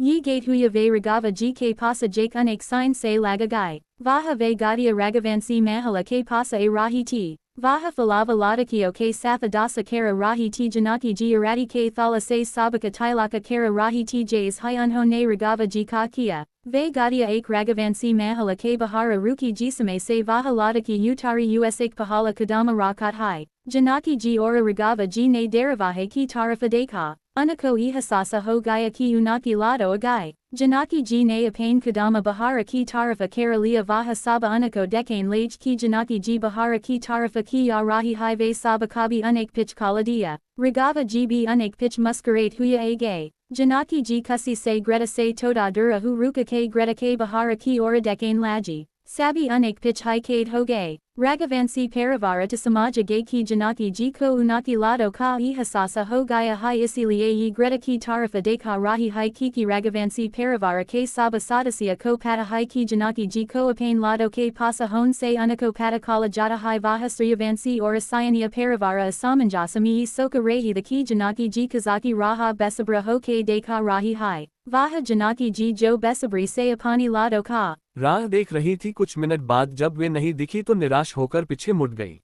S2: Ye gate huya ve ragava g ke pasa jake unek sign se lagagai. Vaha ve gadia ragavansi mahala ke pasa a rahi ti. Vaha falava ladakio ke satha dasa kara rahi ti janaki ji arati ke thala se sabaka tilaka kara rahi ti jays hi unhone ragava ji ka kia. Ve gadia ek ragavansi mahala ke bahara ruki jisame se vaha ladaki utari usak pahala kadama rakat hai. Janaki ji ora ragava ji ne deravahe ki tarafa dekha. Unako ihasasa ho gaya ki unaki lado agai. Janaki ji ne apane kadama bahara ki tarafa karalia vaha saba unako dekane lage ki janaki ji bahara ki tarafa ki ya rahi hai ve saba kabi unek pitch kaladia. Ragava ji bi unek pitch muscarate huya a gay. Janaki ji kusi se greta se toda dura hu ruka ke greta ke bahara ki ora dekane laji. Sabi unek pitch hai kade ho gay. Ragavansi paravara to samaja gay ki janaki ji ko unaki lado ka ihasasa ho gaya hai isilia ye greta ki tarafa deka rahi hai kiki ragavansi paravara ke saba sadasya ko pata hai ki janaki ji ko apane lado ke pasa hon se unako pata kala jata hai vahasriyavansi or asayaniya paravara asamanjasami soka rehi the ki janaki ji kazaki raha besabra ho ke deka rahi hai. Vaha janaki ji jo besabri se apani lado ka.
S1: राह देख रही थी। कुछ minute बाद जब वे नहीं दिखी तो निराश होकर पीछे मुड़ गई।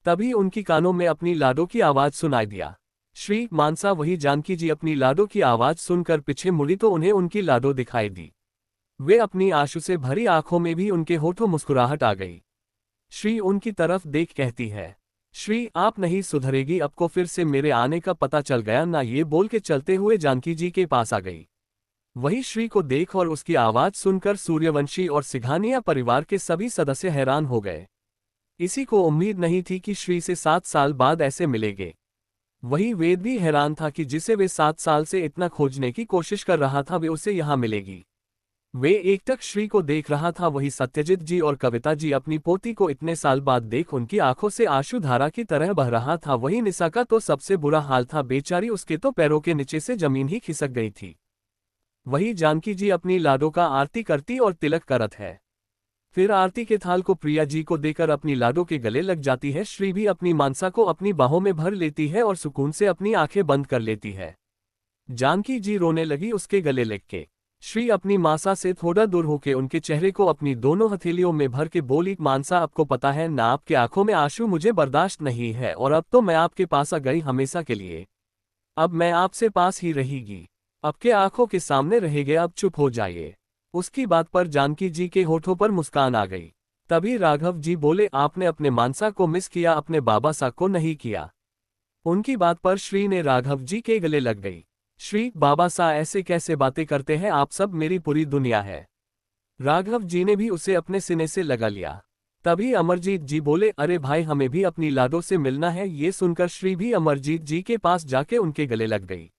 S1: तभी उनकी कानों में अपनी लाडो की आवाज सुनाई दिया। श्री मानसा वही जानकी जी अपनी लाडो की आवाज सुनकर पीछे मुड़ी तो उन्हें उनकी लाडो दिखाई दी। वे अपनी आंसू से भरी आंखों में भी उनके होठों मुस्कुराहट आ गई। श्री उनकी तरफ देख कहती है, श्री आप नहीं सुधरेगी, अब को फिर से मेरे आने का पता चल गया ना। ये बोल के चलते हुए जानकी जी के पास आ गई। वही श्री को देख और उसकी आवाज सुनकर सूर्यवंशी और सिघानिया परिवार के सभी सदस्य हैरान हो गए। इसी को उम्मीद नहीं थी कि श्री से 7 साल बाद ऐसे मिलेंगे। वही वेद भी हैरान था कि जिसे वे 7 साल से इतना खोजने की कोशिश कर रहा था वे उसे यहाँ मिलेगी। वे एकटक श्री को देख रहा था। वही सत्यजित जी और कविता जी अपनी पोती को इतने साल बाद देख उनकी आंखों से आंसू-धारा की तरह बह रहा था। वही निशा का तो सबसे बुरा हाल था, बेचारी उसके तो पैरों के नीचे से जमीन ही खिसक गई थी। वही जानकी जी अपनी लाडो का आरती करती और तिलक करत है। फिर आरती के थाल को प्रिया जी को देकर अपनी लाडो के गले लग जाती है। श्री भी अपनी मानसा को अपनी बाहों में भर लेती है और सुकून से अपनी आंखें बंद कर लेती है। जानकी जी रोने लगी उसके गले लग के। श्री अपनी मासा से थोड़ा दूर होकर उनके चेहरे को अपनी दोनों हथेलियों में भर के बोली, मानसा आपको पता है ना, आपके आंखों में आंसू मुझे बर्दाश्त नहीं है और अब तो मैं आपके पास आ गई हमेशा के लिए। अब मैं आपसे पास ही रहेगी, आपके आंखों के सामने रहेंगे, अब चुप हो जाइए। उसकी बात पर जानकी जी के होठों पर मुस्कान आ गई। तभी राघव जी बोले, आपने अपने मानसा को मिस किया, अपने बाबा सा को नहीं किया। उनकी बात पर श्री ने राघव जी के गले लग गई। श्री, बाबा सा ऐसे कैसे बातें करते हैं आप, सब मेरी पूरी दुनिया है। राघव जी ने भी उसे अपने सीने से लगा लिया। तभी अमरजीत जी बोले, अरे भाई हमें भी अपनी लाडो से मिलना है। ये सुनकर श्री भी अमरजीत जी के पास जाके उनके गले लग गई।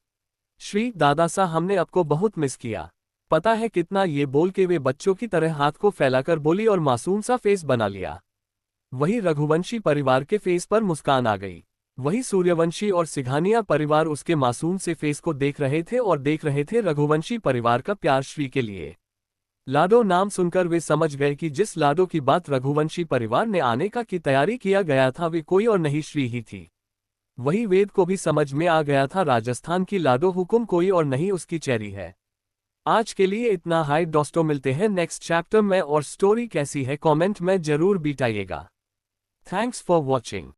S1: श्री, दादा सा हमने आपको बहुत मिस किया, पता है कितना। ये बोल के वे बच्चों की तरह हाथ को फैलाकर बोली और मासूम सा फेस बना लिया। वही रघुवंशी परिवार के फेस पर मुस्कान आ गई। वही सूर्यवंशी और सिघानिया परिवार उसके मासूम से फेस को देख रहे थे और देख रहे थे रघुवंशी परिवार का प्यार श्री के लिए। लाडो नाम सुनकर वे समझ गए कि जिस लाडो की बात रघुवंशी परिवार ने आने का की तैयारी किया गया था वे कोई और नहीं श्री ही थी। वही वेद को भी समझ में आ गया था, राजस्थान की लाडो हुकुम कोई और नहीं उसकी चेरी है। आज के लिए इतना। हाय दोस्तों, मिलते हैं नेक्स्ट चैप्टर में और स्टोरी कैसी है कमेंट में जरूर बताइएगा। Thanks for watching.